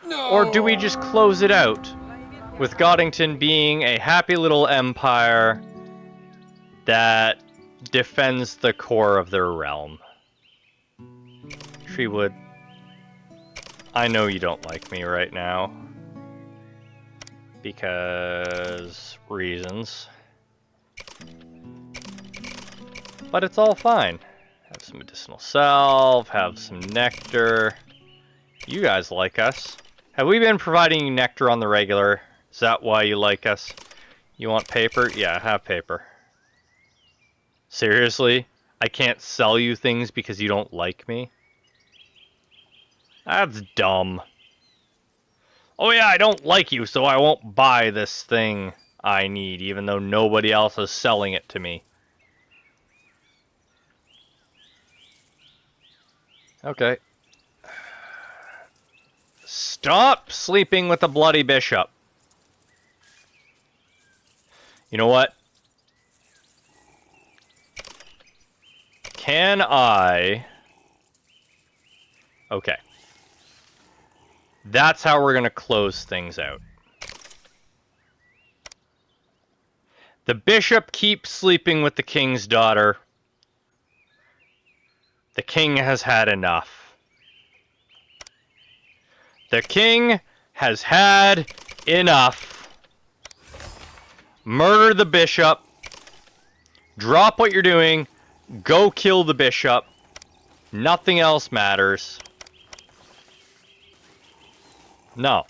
No! Or do we just close it out with Goddington being a happy little empire that defends the core of their realm? Treewood, I know you don't like me right now. Because reasons. But it's all fine. Have some medicinal salve, have some nectar. You guys like us. Have we been providing you nectar on the regular? Is that why you like us? You want paper? Yeah, have paper. Seriously? I can't sell you things because you don't like me? That's dumb. Oh yeah, I don't like you, so I won't buy this thing I need, even though nobody else is selling it to me. Okay. Stop sleeping with the bloody bishop. You know what? Can I... Okay. That's how we're going to close things out. The bishop keeps sleeping with the king's daughter. The king has had enough. The king has had enough. Murder the bishop. Drop what you're doing. Go kill the bishop. Nothing else matters. No.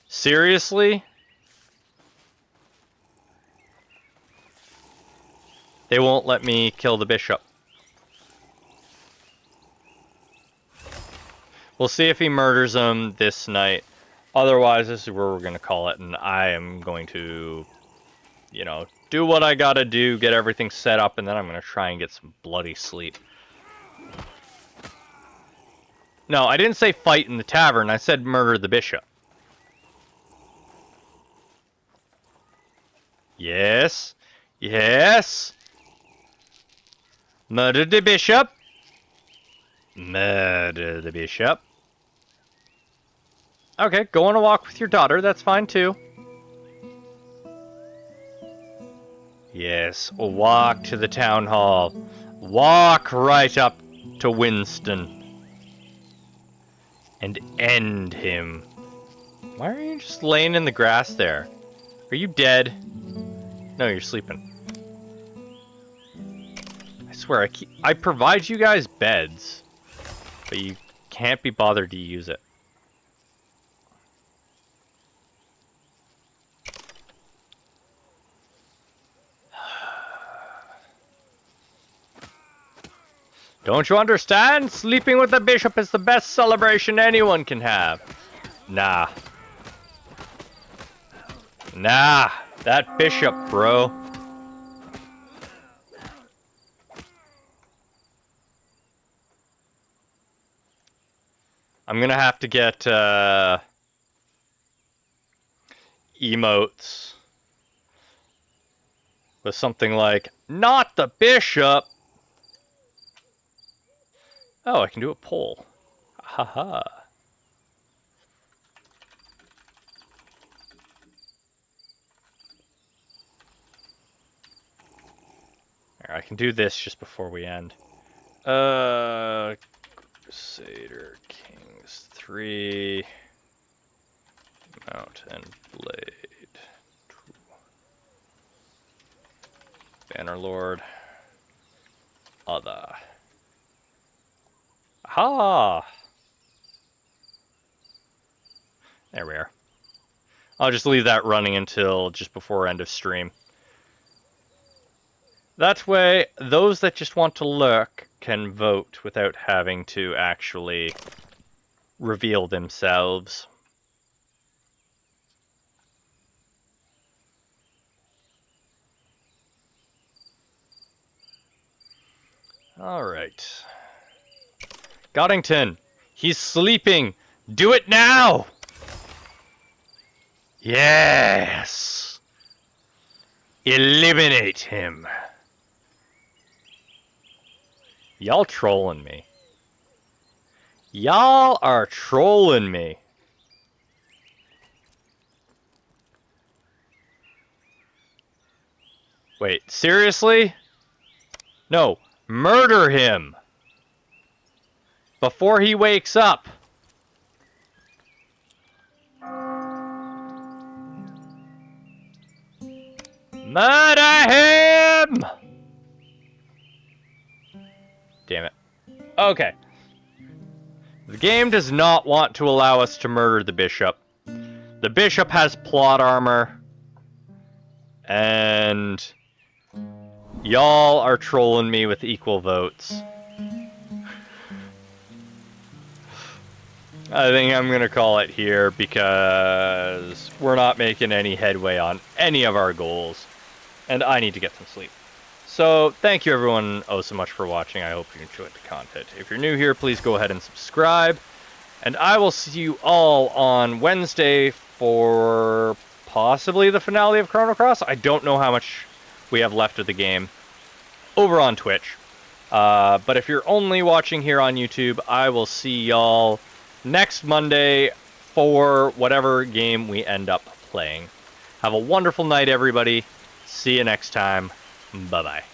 Seriously? They won't let me kill the bishop. We'll see if he murders him this night. Otherwise, this is where we're going to call it, and I am going to, you know, do what I gotta do, get everything set up, and then I'm going to try and get some bloody sleep. No, I didn't say fight in the tavern. I said murder the bishop. Yes. Yes. Murder the bishop. Murder the bishop. Okay, go on a walk with your daughter. That's fine, too. Yes, walk to the town hall. Walk right up to Winston. And end him. Why are you just laying in the grass there? Are you dead? No, you're sleeping. I swear, I provide you guys beds, but you can't be bothered to use it. Don't you understand? Sleeping with the bishop is the best celebration anyone can have. Nah. Nah. That bishop, bro. I'm gonna have to get, emotes. With something like, not the bishop! Oh, I can do a poll. Haha. I can do this just before we end. Crusader Kings 3. Mountain Blade 2. Bannerlord. Other. Aha! There we are. I'll just leave that running until just before end of stream. That way, those that just want to lurk can vote without having to actually reveal themselves. Alright. Goddington, he's sleeping. Do it now! Yes! Eliminate him. Y'all trolling me. Y'all are trolling me. Wait, seriously? No, murder him. Before he wakes up. Murder him! Damn it. Okay. The game does not want to allow us to murder the bishop. The bishop has plot armor. And y'all are trolling me with equal votes. I think I'm going to call it here because we're not making any headway on any of our goals. And I need to get some sleep. So, thank you everyone so much for watching. I hope you enjoyed the content. If you're new here, please go ahead and subscribe. And I will see you all on Wednesday for possibly the finale of Chrono Cross. I don't know how much we have left of the game over on Twitch. But if you're only watching here on YouTube, I will see y'all next Monday for whatever game we end up playing. Have a wonderful night, everybody. See you next time. Bye-bye.